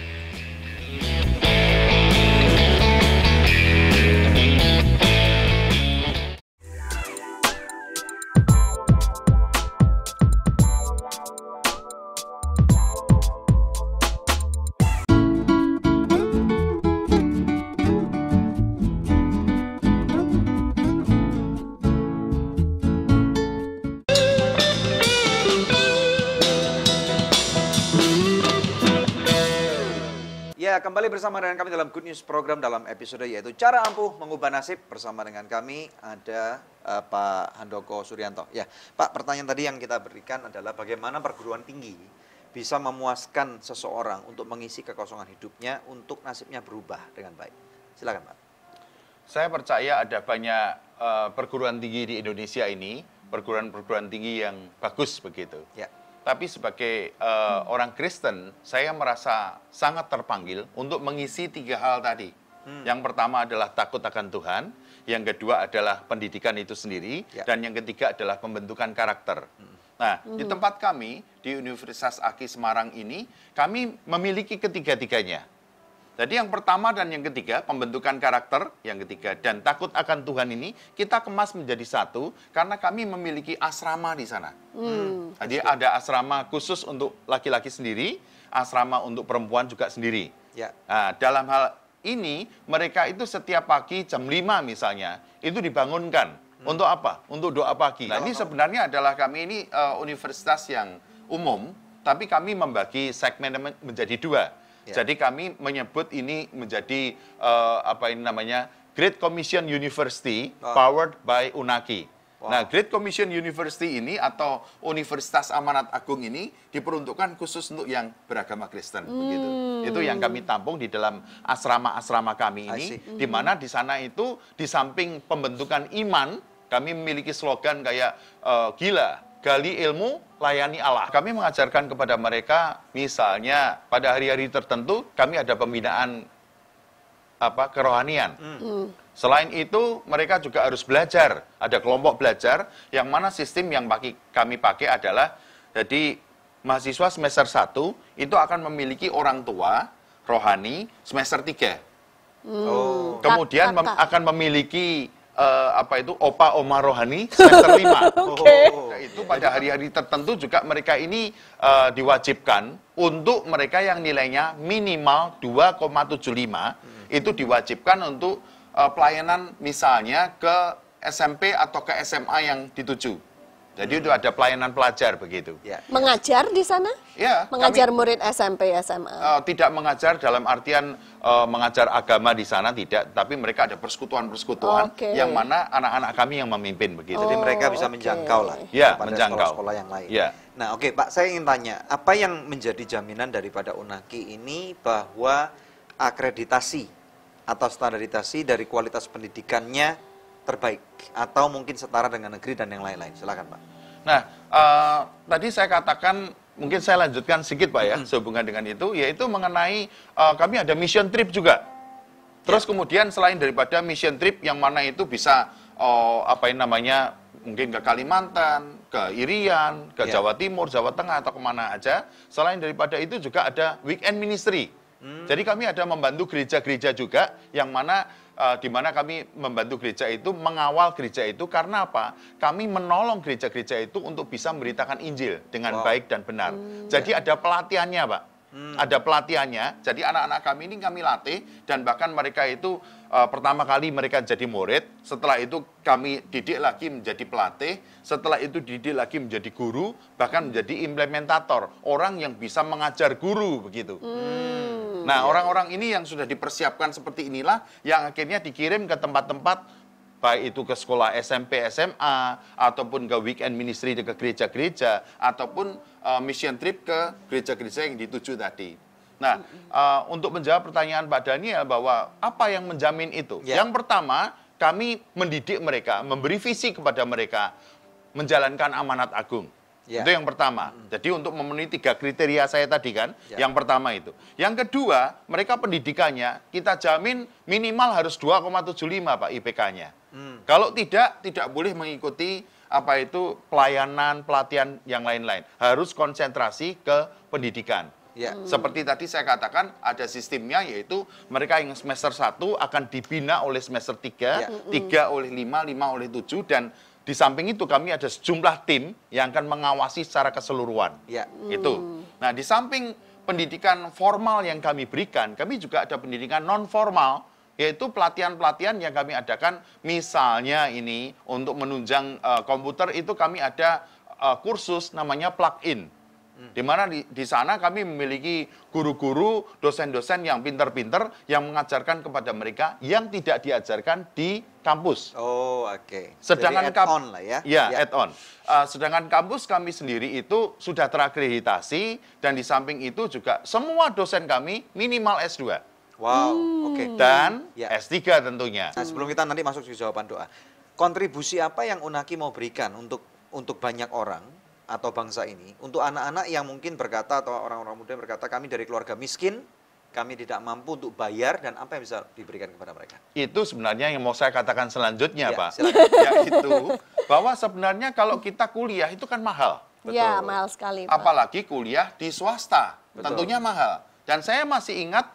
kembali bersama dengan kami dalam Good News Program dalam episode yaitu Cara Ampuh Mengubah Nasib. Bersama dengan kami ada Pak Handoko Suryanto. Ya, Pak, pertanyaan tadi yang kita berikan adalah bagaimana perguruan tinggi bisa memuaskan seseorang untuk mengisi kekosongan hidupnya untuk nasibnya berubah dengan baik. Silakan, Pak. Saya percaya ada banyak perguruan tinggi di Indonesia ini, perguruan tinggi yang bagus begitu. Ya. Tapi sebagai orang Kristen, saya merasa sangat terpanggil untuk mengisi 3 hal tadi. Yang pertama adalah takut akan Tuhan, yang kedua adalah pendidikan itu sendiri, dan yang ketiga adalah pembentukan karakter. Nah, di tempat kami, di Universitas Aki Semarang ini, kami memiliki ketiga-tiganya. Jadi yang pertama dan yang ketiga, pembentukan karakter, yang ketiga, dan takut akan Tuhan ini, kita kemas menjadi satu, karena kami memiliki asrama di sana. Jadi ada asrama khusus untuk laki-laki sendiri, asrama untuk perempuan juga sendiri. Ya. Nah, dalam hal ini, mereka itu setiap pagi jam 5 misalnya, itu dibangunkan. Untuk apa? Untuk doa pagi. Nah, ini sebenarnya adalah kami ini universitas yang umum, tapi kami membagi segmen menjadi 2. Jadi kami menyebut ini menjadi Great Commission University powered by Unaki. Nah, Great Commission University ini atau Universitas Amanat Agung ini diperuntukkan khusus untuk yang beragama Kristen begitu. Itu yang kami tampung di dalam asrama-asrama kami ini, di mana di sana itu di samping pembentukan iman, kami memiliki slogan kayak gila, gali ilmu, layani Allah. Kami mengajarkan kepada mereka, misalnya pada hari-hari tertentu kami ada pembinaan kerohanian. Selain itu, mereka juga harus belajar. Ada kelompok belajar, yang mana sistem yang kami pakai adalah, jadi mahasiswa semester 1 itu akan memiliki orang tua rohani semester 3. Kemudian akan memiliki opa oma rohani semester 5. Nah, itu pada hari-hari tertentu juga mereka ini diwajibkan untuk mereka yang nilainya minimal 2,75 itu diwajibkan untuk pelayanan misalnya ke SMP atau ke SMA yang dituju. Jadi itu ada pelayanan pelajar begitu. Ya. Mengajar di sana? Ya. Mengajar murid SMP, SMA? Tidak mengajar dalam artian mengajar agama di sana, tidak. Tapi mereka ada persekutuan-persekutuan yang mana anak-anak kami yang memimpin begitu. Jadi mereka bisa menjangkau lah. Ya, pada menjangkau sekolah-sekolah yang lain. Ya. Nah, oke Pak, saya ingin tanya, apa yang menjadi jaminan daripada Unaki ini bahwa akreditasi atau standarisasi dari kualitas pendidikannya terbaik atau mungkin setara dengan negeri dan yang lain-lain? Silakan Pak. Nah, tadi saya katakan, mungkin saya lanjutkan sedikit Pak ya, sehubungan dengan itu, yaitu mengenai kami ada mission trip juga. Terus kemudian selain daripada mission trip yang mana itu bisa mungkin ke Kalimantan, ke Irian, ke Jawa Timur, Jawa Tengah atau kemana aja. Selain daripada itu juga ada weekend ministry. Jadi kami ada membantu gereja-gereja juga, yang mana di mana kami membantu gereja itu, mengawal gereja itu, karena apa? Kami menolong gereja-gereja itu untuk bisa memberitakan Injil dengan baik dan benar. Jadi ada pelatihannya Pak. Ada pelatihannya, jadi anak-anak kami ini kami latih, dan bahkan mereka itu pertama kali mereka jadi murid, setelah itu kami didik lagi menjadi pelatih, setelah itu didik lagi menjadi guru, bahkan menjadi implementator, orang yang bisa mengajar guru begitu. Nah, orang-orang ini yang sudah dipersiapkan seperti inilah yang akhirnya dikirim ke tempat-tempat, baik itu ke sekolah SMP, SMA, ataupun ke weekend ministry ke gereja-gereja, ataupun mission trip ke gereja-gereja yang dituju tadi. Nah, untuk menjawab pertanyaan Pak Daniel bahwa apa yang menjamin itu? Yang pertama, kami mendidik mereka, memberi visi kepada mereka, menjalankan amanat agung. Itu yang pertama. Jadi untuk memenuhi 3 kriteria saya tadi kan, yang pertama itu. Yang kedua, mereka pendidikannya kita jamin minimal harus 2,75 Pak IPK-nya. Kalau tidak boleh mengikuti pelayanan, pelatihan yang lain-lain. Harus konsentrasi ke pendidikan. Seperti tadi saya katakan, ada sistemnya, yaitu mereka yang semester 1 akan dibina oleh semester 3, 3 oleh 5, 5 oleh 7, dan di samping itu kami ada sejumlah tim yang akan mengawasi secara keseluruhan. Itu. Nah, di samping pendidikan formal yang kami berikan, kami juga ada pendidikan non formal, yaitu pelatihan-pelatihan yang kami adakan. Misalnya ini untuk menunjang komputer itu kami ada kursus namanya plug-in. Di mana di sana kami memiliki guru-guru, dosen-dosen yang pinter-pinter yang mengajarkan kepada mereka yang tidak diajarkan di kampus. Oh, oke. Sedangkan Jadi add-on lah ya. Ya, add-on. Sedangkan kampus kami sendiri itu sudah terakreditasi dan di samping itu juga semua dosen kami minimal S2. Wow, oke. Dan Ya. S3 tentunya. Nah, sebelum kita nanti masuk ke jawaban doa, kontribusi apa yang Unaki mau berikan untuk banyak orang atau bangsa ini, untuk anak-anak yang mungkin berkata atau orang-orang muda yang berkata kami dari keluarga miskin, kami tidak mampu untuk bayar, dan apa yang bisa diberikan kepada mereka? Itu sebenarnya yang mau saya katakan selanjutnya, Ya, Pak. silakan. Yaitu bahwa sebenarnya kalau kita kuliah itu kan mahal. Ya, Betul. mahal sekali, Pak. Apalagi kuliah di swasta, Betul. tentunya mahal. Dan saya masih ingat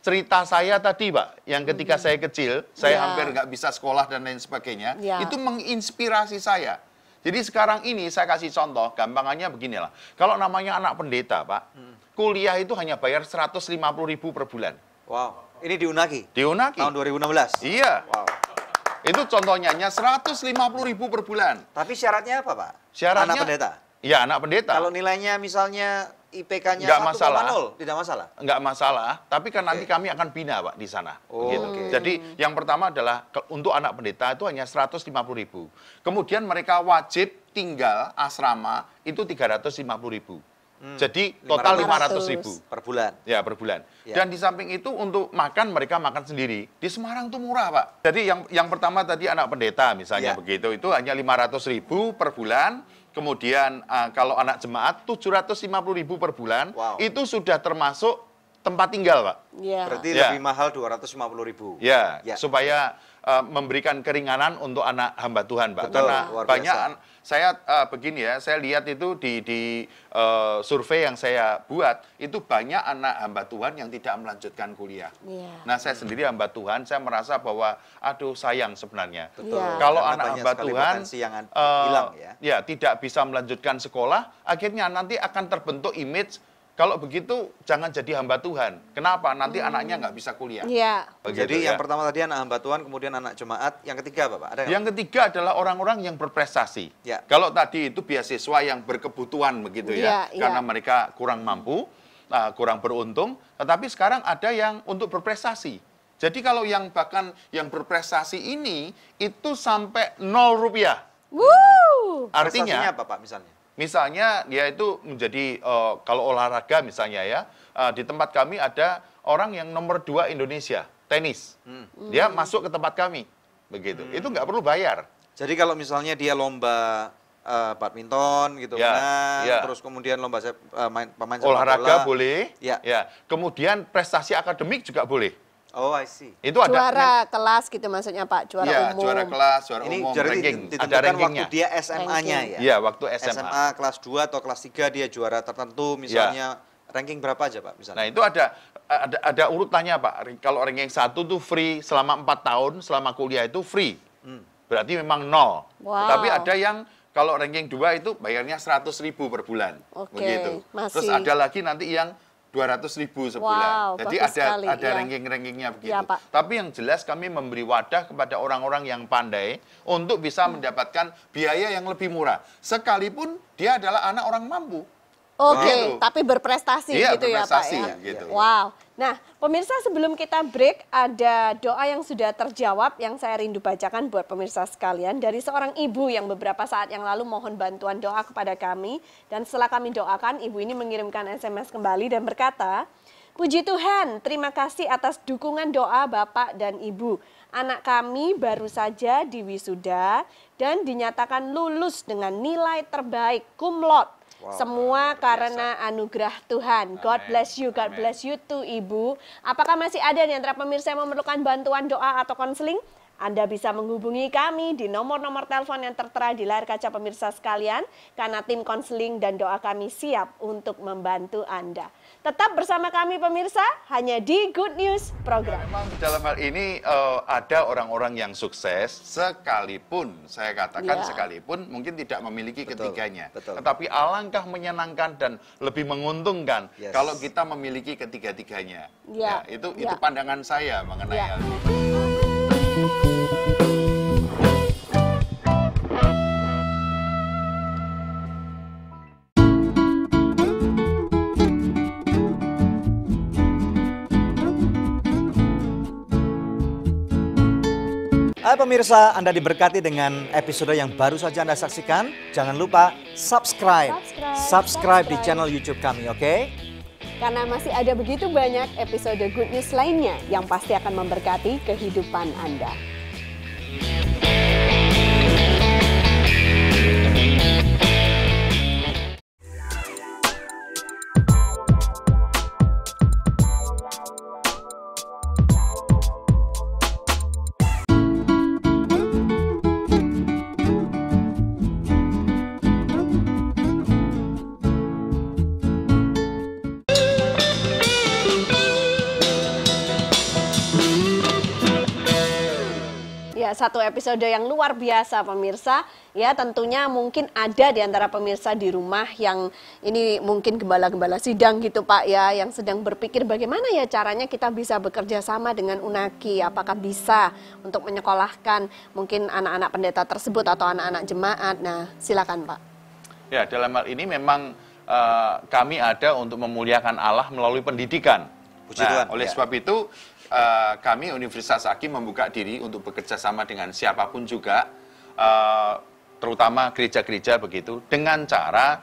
cerita saya tadi, Pak, yang ketika saya kecil, saya Ya. hampir nggak bisa sekolah dan lain sebagainya, Ya. itu menginspirasi saya. Jadi sekarang ini saya kasih contoh, gampangannya beginilah. Kalau namanya anak pendeta, Pak, kuliah itu hanya bayar 150.000 per bulan. Wow, ini di Unaki Di Unaki. tahun 2016. Iya. Wow. Itu contohnya hanya 150.000 per bulan. Tapi syaratnya apa, Pak? Syaratnya Anak pendeta. Iya, anak pendeta. Kalau nilainya misalnya IPK-nya Nggak 1,0, masalah. tidak masalah. Nggak masalah, tapi kan nanti Oke. kami akan bina, Pak, di sana. Oh, Begitu. oke. Jadi yang pertama adalah untuk anak pendeta itu hanya 150.000. Kemudian mereka wajib tinggal asrama itu 350.000. Jadi total 500.000 Per bulan. ya per bulan. Ya. Dan di samping itu untuk makan mereka makan sendiri. Di Semarang tuh murah, Pak. Jadi yang pertama tadi anak pendeta misalnya Ya. begitu itu hanya 500.000 per bulan. Kemudian kalau anak jemaat 750.000 per bulan. Wow. Itu sudah termasuk tempat tinggal, Pak. Ya. Berarti Ya. lebih mahal 250.000. Ya, Ya. supaya memberikan keringanan untuk anak hamba Tuhan, Pak. Betul, Karena luar banyak biasa. saya begini ya, saya lihat itu di survei yang saya buat, itu banyak anak hamba Tuhan yang tidak melanjutkan kuliah. Iya. Nah, saya sendiri hamba Tuhan, saya merasa bahwa aduh sayang sebenarnya. Betul. Ya. Kalau Karena anak banyak hamba sekali Tuhan potensi yang hilang ya. tidak bisa melanjutkan sekolah, akhirnya nanti akan terbentuk image kalau begitu jangan jadi hamba Tuhan. Kenapa? Nanti anaknya nggak bisa kuliah. Iya. Begitu, Jadi ya. yang pertama tadi anak hamba Tuhan, kemudian anak jemaat, yang ketiga apa, Pak? Ada nggak? Yang ketiga adalah orang-orang yang berprestasi. Ya. Kalau tadi itu beasiswa yang berkebutuhan begitu ya, Ya, karena ya. mereka kurang mampu, kurang beruntung. Tetapi sekarang ada yang untuk berprestasi. Jadi kalau bahkan yang berprestasi ini itu sampai 0 rupiah. Wuh. Prestasinya Artinya, apa, Pak, misalnya? misalnya dia itu menjadi kalau olahraga misalnya ya, di tempat kami ada orang yang nomor 2 Indonesia tenis. Dia masuk ke tempat kami, begitu. Itu nggak perlu bayar. Jadi kalau misalnya dia lomba badminton gitu, Ya, menang, ya. terus kemudian lomba pemain sepak Olahraga bola. boleh, Ya. Kemudian prestasi akademik juga boleh. Oh, I see. Itu ada Juara kelas gitu maksudnya, Pak, juara ya, umum. juara kelas, juara Ini umum, jadi ranking, ada ditentukan waktu rankingnya. dia SMA-nya ya. Iya, waktu SMA. SMA kelas 2 atau kelas 3 dia juara tertentu, misalnya ranking berapa aja, Pak, misalnya? Nah, itu ada urutannya, Pak. Kalau ranking 1 tuh free selama 4 tahun, selama kuliah itu free. Berarti memang 0. Wow. Tapi ada yang kalau ranking 2 itu bayarnya 100.000 per bulan. Oke, Begitu. masih. Terus ada lagi nanti yang 200.000 sebulan. Wow, Jadi bagus sekali, ada ya. ranking-rankingnya begitu. Ya, Pak. Tapi yang jelas kami memberi wadah kepada orang-orang yang pandai untuk bisa mendapatkan biaya yang lebih murah. Sekalipun dia adalah anak orang mampu. Oke, Begitu. tapi berprestasi Iya, gitu ya, Pak berprestasi, ya. gitu. Wow. Nah, pemirsa, sebelum kita break ada doa yang sudah terjawab yang saya rindu bacakan buat pemirsa sekalian dari seorang ibu yang beberapa saat yang lalu mohon bantuan doa kepada kami, dan setelah kami doakan, ibu ini mengirimkan SMS kembali dan berkata, "Puji Tuhan, terima kasih atas dukungan doa Bapak dan Ibu. Anak kami baru saja diwisuda dan dinyatakan lulus dengan nilai terbaik cum laude. Wow, Semua luar biasa. karena anugerah Tuhan. God bless you, God bless you too, Ibu." Apakah masih ada di antara pemirsa yang memerlukan bantuan doa atau konseling? Anda bisa menghubungi kami di nomor-nomor telepon yang tertera di layar kaca pemirsa sekalian, karena tim konseling dan doa kami siap untuk membantu Anda. Tetap bersama kami pemirsa, hanya di Good News Program. Memang dalam hal ini ada orang-orang yang sukses sekalipun, saya katakan Ya. sekalipun mungkin tidak memiliki Betul, ketiganya. betul. Tetapi alangkah menyenangkan dan lebih menguntungkan Yes. kalau kita memiliki ketiga-tiganya. Ya, itu ya. pandangan saya mengenai Ya. hal ini. Hai pemirsa, Anda diberkati dengan episode yang baru saja Anda saksikan. Jangan lupa subscribe di channel YouTube kami, oke? Karena masih ada begitu banyak episode Good News lainnya yang pasti akan memberkati kehidupan Anda. Ya, satu episode yang luar biasa pemirsa. Ya, tentunya mungkin ada di antara pemirsa di rumah yang ini mungkin gembala-gembala sidang gitu Pak ya, yang sedang berpikir bagaimana ya caranya kita bisa bekerja sama dengan UNAKI. Apakah bisa untuk menyekolahkan mungkin anak-anak pendeta tersebut atau anak-anak jemaat. Nah, silakan Pak. Ya, dalam hal ini memang kami ada untuk memuliakan Allah melalui pendidikan. Puji Tuhan. Oleh sebab itu kami Universitas Hakim membuka diri untuk bekerja sama dengan siapapun juga, terutama gereja-gereja begitu, dengan cara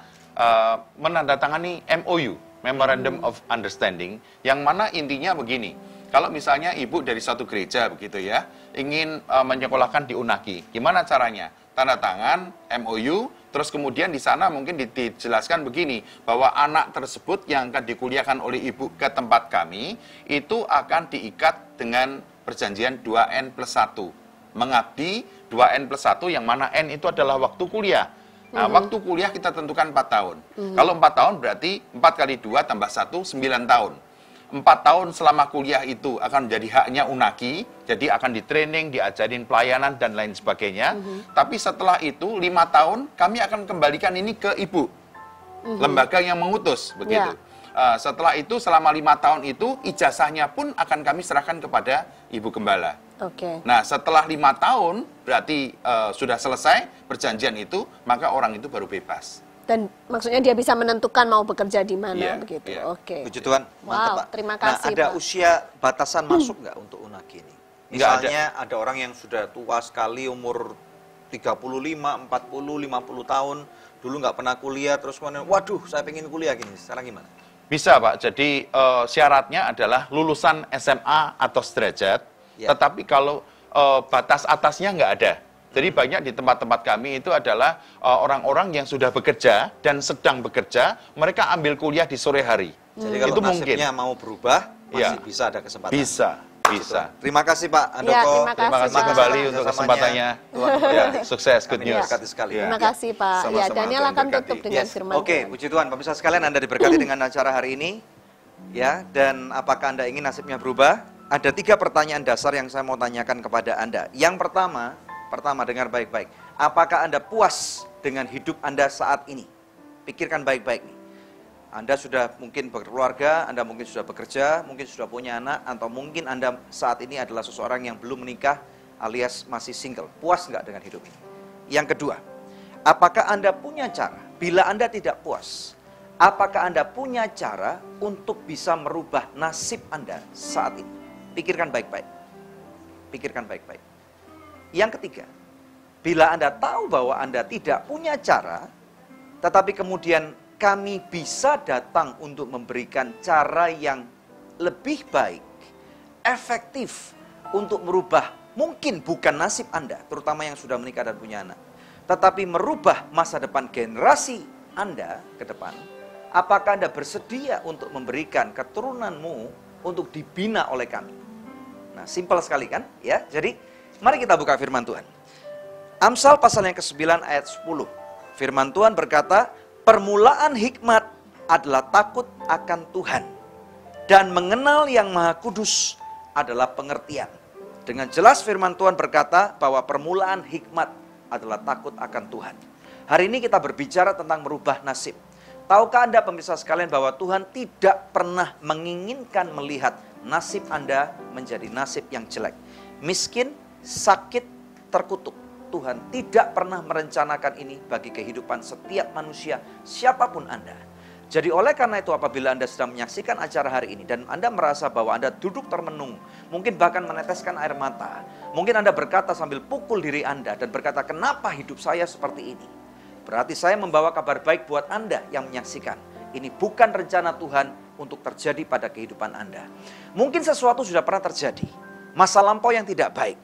menandatangani MOU, Memorandum of Understanding, yang mana intinya begini. Kalau misalnya ibu dari satu gereja begitu ya, ingin menyekolahkan di UNAKI, gimana caranya? Tanda tangan MOU, terus kemudian di sana mungkin dijelaskan begini, bahwa anak tersebut yang akan dikuliahkan oleh ibu ke tempat kami, itu akan diikat dengan perjanjian 2N+1. Mengabdi 2N+1 yang mana N itu adalah waktu kuliah. Nah, waktu kuliah kita tentukan 4 tahun. Kalau 4 tahun berarti 4 kali 2 tambah 1, 9 tahun. 4 tahun selama kuliah itu akan menjadi haknya UNAKI, jadi akan di-training, diajarin pelayanan, dan lain sebagainya. Tapi setelah itu, 5 tahun, kami akan kembalikan ini ke ibu, lembaga yang mengutus, begitu. Setelah itu, selama 5 tahun itu, ijazahnya pun akan kami serahkan kepada ibu gembala. Nah, setelah 5 tahun, berarti sudah selesai perjanjian itu, maka orang itu baru bebas. Dan maksudnya dia bisa menentukan mau bekerja di mana begitu. Puji Tuhan, mantap Pak. Terima kasih. Nah, ada Pak. usia batasan masuk nggak untuk UNAKI ini? Misalnya ada orang yang sudah tua sekali, umur 35, 40, 50 tahun, dulu nggak pernah kuliah, terus kemudian, waduh saya pengen kuliah gini, sekarang gimana? Bisa Pak, jadi syaratnya adalah lulusan SMA atau sederajat, tetapi kalau batas atasnya nggak ada. Jadi banyak di tempat-tempat kami itu adalah orang-orang yang sudah bekerja dan sedang bekerja, mereka ambil kuliah di sore hari. Jadi kalau itu nasibnya mau berubah, masih bisa ada kesempatan. Bisa. Terima kasih Pak Handoko. Ya, terima kasih kembali untuk kesempatannya. Ya, sukses, good news. Berkati sekali. Terima kasih Pak. Ya, Daniel akan tutup dengan firman Oke, puji Tuhan. Pemirsa sekalian, Anda diberkati dengan acara hari ini. Ya, dan apakah Anda ingin nasibnya berubah? Ada 3 pertanyaan dasar yang saya mau tanyakan kepada Anda. Yang pertama, dengar baik-baik. Apakah Anda puas dengan hidup Anda saat ini? Pikirkan baik-baik nih. Anda sudah mungkin berkeluarga, Anda mungkin sudah bekerja, mungkin sudah punya anak, atau mungkin Anda saat ini adalah seseorang yang belum menikah alias masih single. Puas nggak dengan hidup ini? Yang kedua, apakah Anda punya cara, bila Anda tidak puas, apakah Anda punya cara untuk bisa merubah nasib Anda saat ini? Pikirkan baik-baik. Pikirkan baik-baik. Yang ketiga, bila Anda tahu bahwa Anda tidak punya cara, tetapi kemudian kami bisa datang untuk memberikan cara yang lebih baik, efektif untuk merubah mungkin bukan nasib Anda, terutama yang sudah menikah dan punya anak, tetapi merubah masa depan generasi Anda ke depan. Apakah Anda bersedia untuk memberikan keturunanmu untuk dibina oleh kami? Nah, simpel sekali kan? Ya, jadi mari kita buka firman Tuhan. Amsal pasal yang ke-9 ayat 10. Firman Tuhan berkata, permulaan hikmat adalah takut akan Tuhan, dan mengenal yang Maha Kudus adalah pengertian. Dengan jelas firman Tuhan berkata bahwa permulaan hikmat adalah takut akan Tuhan. Hari ini kita berbicara tentang merubah nasib. Tahukah Anda pemirsa sekalian bahwa Tuhan tidak pernah menginginkan melihat nasib Anda menjadi nasib yang jelek. Miskin, sakit, terkutuk. Tuhan tidak pernah merencanakan ini bagi kehidupan setiap manusia, siapapun Anda. Jadi oleh karena itu apabila Anda sedang menyaksikan acara hari ini dan Anda merasa bahwa Anda duduk termenung, mungkin bahkan meneteskan air mata, mungkin Anda berkata sambil pukul diri Anda dan berkata, kenapa hidup saya seperti ini? Berarti saya membawa kabar baik buat Anda yang menyaksikan. Ini bukan rencana Tuhan untuk terjadi pada kehidupan Anda. Mungkin sesuatu sudah pernah terjadi, masa lampau yang tidak baik.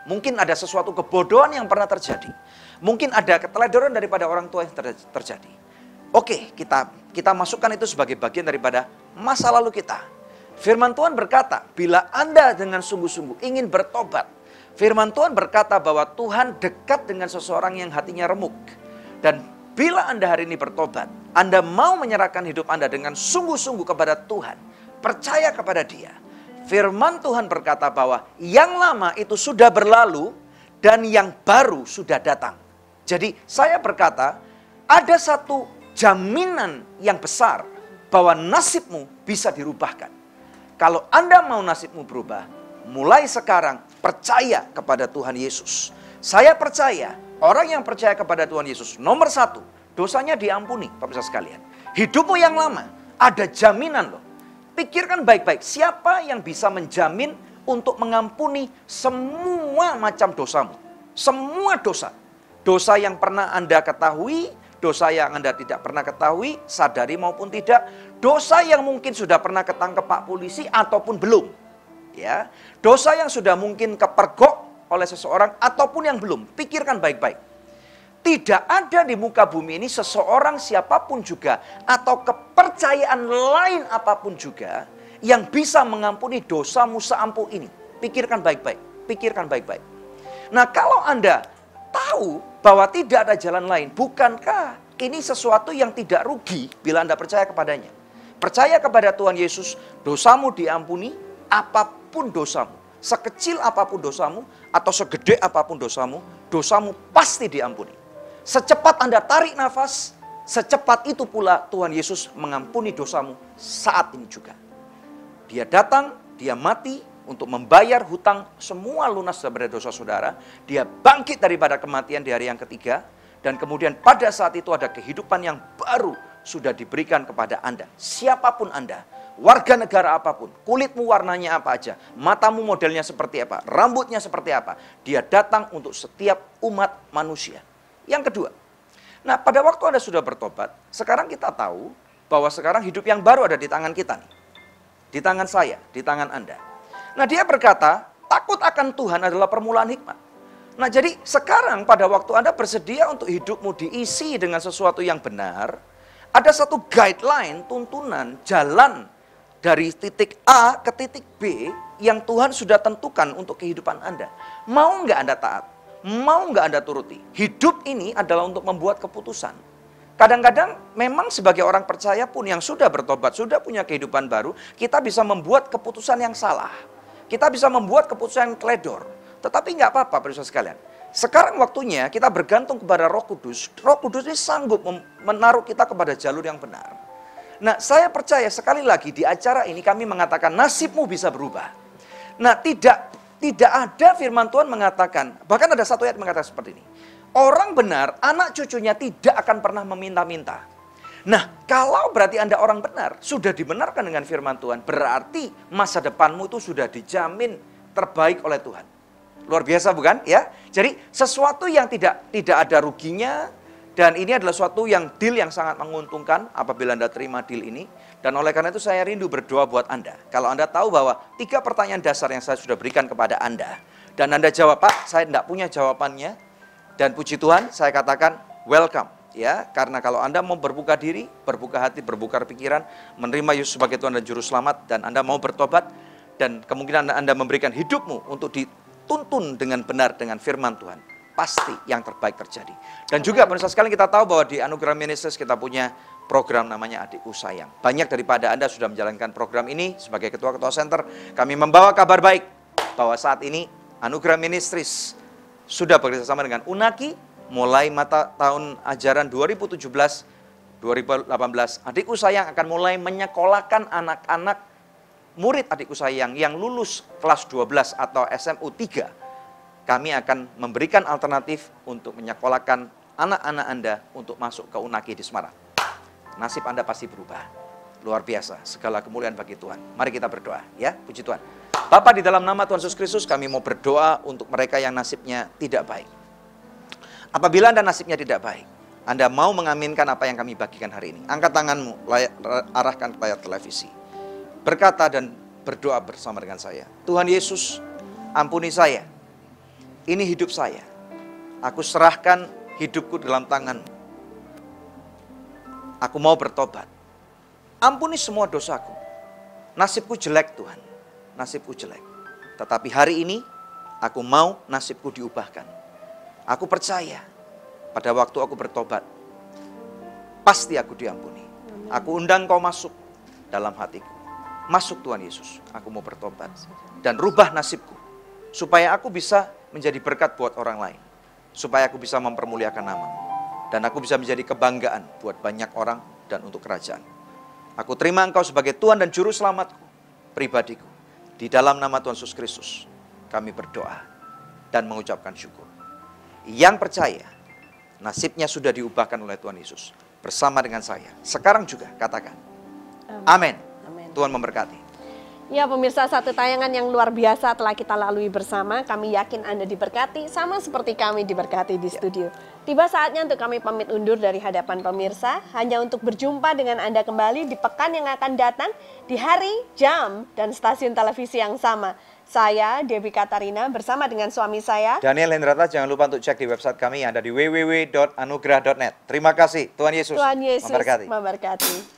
Mungkin ada sesuatu kebodohan yang pernah terjadi. Mungkin ada keteledoran daripada orang tua yang terjadi. Oke, kita masukkan itu sebagai bagian daripada masa lalu kita. Firman Tuhan berkata, bila Anda dengan sungguh-sungguh ingin bertobat, firman Tuhan berkata bahwa Tuhan dekat dengan seseorang yang hatinya remuk. Dan bila Anda hari ini bertobat, Anda mau menyerahkan hidup Anda dengan sungguh-sungguh kepada Tuhan, percaya kepada Dia. Firman Tuhan berkata bahwa yang lama itu sudah berlalu dan yang baru sudah datang. Jadi saya berkata, ada satu jaminan yang besar bahwa nasibmu bisa dirubahkan. Kalau Anda mau nasibmu berubah, mulai sekarang percaya kepada Tuhan Yesus. Saya percaya orang yang percaya kepada Tuhan Yesus, nomor satu, dosanya diampuni, Bapak-Ibu sekalian. Hidupmu yang lama ada jaminan loh. Pikirkan baik-baik, siapa yang bisa menjamin untuk mengampuni semua macam dosamu? Semua dosa. Dosa yang pernah Anda ketahui, dosa yang Anda tidak pernah ketahui, sadari maupun tidak. Dosa yang mungkin sudah pernah ketangkep Pak Polisi ataupun belum. Ya, dosa yang sudah mungkin kepergok oleh seseorang ataupun yang belum. Pikirkan baik-baik. Tidak ada di muka bumi ini seseorang siapapun juga atau kepercayaan lain apapun juga yang bisa mengampuni dosamu seampuh ini. Pikirkan baik-baik. Pikirkan baik-baik. Nah, kalau Anda tahu bahwa tidak ada jalan lain, bukankah ini sesuatu yang tidak rugi bila Anda percaya kepadanya? Percaya kepada Tuhan Yesus, dosamu diampuni, apapun dosamu. Sekecil apapun dosamu, atau segede apapun dosamu, dosamu pasti diampuni. Secepat Anda tarik nafas, secepat itu pula Tuhan Yesus mengampuni dosamu saat ini juga. Dia datang, dia mati, untuk membayar hutang semua lunas daripada dosa saudara. Dia bangkit daripada kematian di hari yang ketiga. Dan kemudian pada saat itu ada kehidupan yang baru sudah diberikan kepada Anda. Siapapun Anda, warga negara apapun, kulitmu warnanya apa aja, matamu modelnya seperti apa, rambutnya seperti apa. Dia datang untuk setiap umat manusia. Yang kedua, nah pada waktu Anda sudah bertobat, sekarang kita tahu bahwa sekarang hidup yang baru ada di tangan kita nih. Di tangan saya, di tangan Anda. Nah dia berkata, takut akan Tuhan adalah permulaan hikmat. Nah jadi sekarang pada waktu Anda bersedia untuk hidupmu diisi dengan sesuatu yang benar, ada satu guideline, tuntunan, jalan dari titik A ke titik B yang Tuhan sudah tentukan untuk kehidupan Anda. Mau nggak Anda taat? Mau nggak Anda turuti? Hidup ini adalah untuk membuat keputusan. Kadang-kadang memang sebagai orang percaya pun yang sudah bertobat, sudah punya kehidupan baru, kita bisa membuat keputusan yang salah. Kita bisa membuat keputusan yang teledor. Tetapi nggak apa-apa, saudara sekalian. Sekarang waktunya kita bergantung kepada Roh Kudus. Roh Kudus ini sanggup menaruh kita kepada jalur yang benar. Nah, saya percaya sekali lagi di acara ini kami mengatakan nasibmu bisa berubah. Nah, tidak ada firman Tuhan mengatakan, bahkan ada satu ayat mengatakan seperti ini. Orang benar, anak cucunya tidak akan pernah meminta-minta. Nah, kalau berarti Anda orang benar, sudah dibenarkan dengan firman Tuhan, berarti masa depanmu itu sudah dijamin terbaik oleh Tuhan. Luar biasa bukan? Ya. Jadi sesuatu yang tidak ada ruginya, dan ini adalah suatu yang deal yang sangat menguntungkan apabila Anda terima deal ini. Dan oleh karena itu saya rindu berdoa buat Anda. Kalau Anda tahu bahwa 3 pertanyaan dasar yang saya sudah berikan kepada Anda, dan Anda jawab, Pak, saya tidak punya jawabannya, dan puji Tuhan, saya katakan welcome. Ya, karena kalau Anda mau berbuka diri, berbuka hati, berbuka pikiran, menerima Yesus sebagai Tuhan dan Juru Selamat, dan Anda mau bertobat, dan kemungkinan Anda memberikan hidupmu untuk dituntun dengan benar dengan firman Tuhan, pasti yang terbaik terjadi. Dan juga pemirsa sekalian, kita tahu bahwa di Anugerah Ministries kita punya program namanya Adikku Sayang. Banyak daripada Anda sudah menjalankan program ini sebagai ketua-ketua center. Kami membawa kabar baik bahwa saat ini Anugerah Ministries sudah bekerjasama dengan Unaki. Mulai mata tahun ajaran 2017-2018, Adikku Sayang akan mulai menyekolahkan anak-anak murid Adikku Sayang yang lulus kelas 12 atau SMU 3. Kami akan memberikan alternatif untuk menyekolahkan anak-anak Anda untuk masuk ke Unaki di Semarang. nasib Anda pasti berubah. Luar biasa, segala kemuliaan bagi Tuhan. Mari kita berdoa, ya, puji Tuhan. Bapa, di dalam nama Tuhan Yesus Kristus, kami mau berdoa untuk mereka yang nasibnya tidak baik. Apabila Anda nasibnya tidak baik, Anda mau mengaminkan apa yang kami bagikan hari ini. Angkat tanganmu, arahkan ke layar televisi. Berkata dan berdoa bersama dengan saya. Tuhan Yesus, ampuni saya. Ini hidup saya. Aku serahkan hidupku dalam tangan. Aku mau bertobat. Ampuni semua dosaku. Nasibku jelek Tuhan. Nasibku jelek. Tetapi hari ini aku mau nasibku diubahkan. Aku percaya pada waktu aku bertobat, pasti aku diampuni. Aku undang kau masuk dalam hatiku. Masuk Tuhan Yesus. Aku mau bertobat. Dan rubah nasibku. Supaya aku bisa menjadi berkat buat orang lain. Supaya aku bisa mempermuliakan nama-Mu. Dan aku bisa menjadi kebanggaan buat banyak orang dan untuk kerajaan. Aku terima Engkau sebagai Tuhan dan Juru Selamatku, pribadiku. Di dalam nama Tuhan Yesus Kristus, kami berdoa dan mengucapkan syukur. Yang percaya, nasibnya sudah diubahkan oleh Tuhan Yesus. Bersama dengan saya. Sekarang juga katakan, amin. Tuhan memberkati. Ya pemirsa, satu tayangan yang luar biasa telah kita lalui bersama. Kami yakin Anda diberkati sama seperti kami diberkati di studio. Tiba saatnya untuk kami pamit undur dari hadapan pemirsa. Hanya untuk berjumpa dengan Anda kembali di pekan yang akan datang. Di hari, jam, dan stasiun televisi yang sama. Saya, Debbie Katarina, bersama dengan suami saya, Daniel Hendrata. Jangan lupa untuk cek di website kami yang ada di www.anugerah.net. Terima kasih. Tuhan Yesus Tuhan Yesus memberkati. memberkati.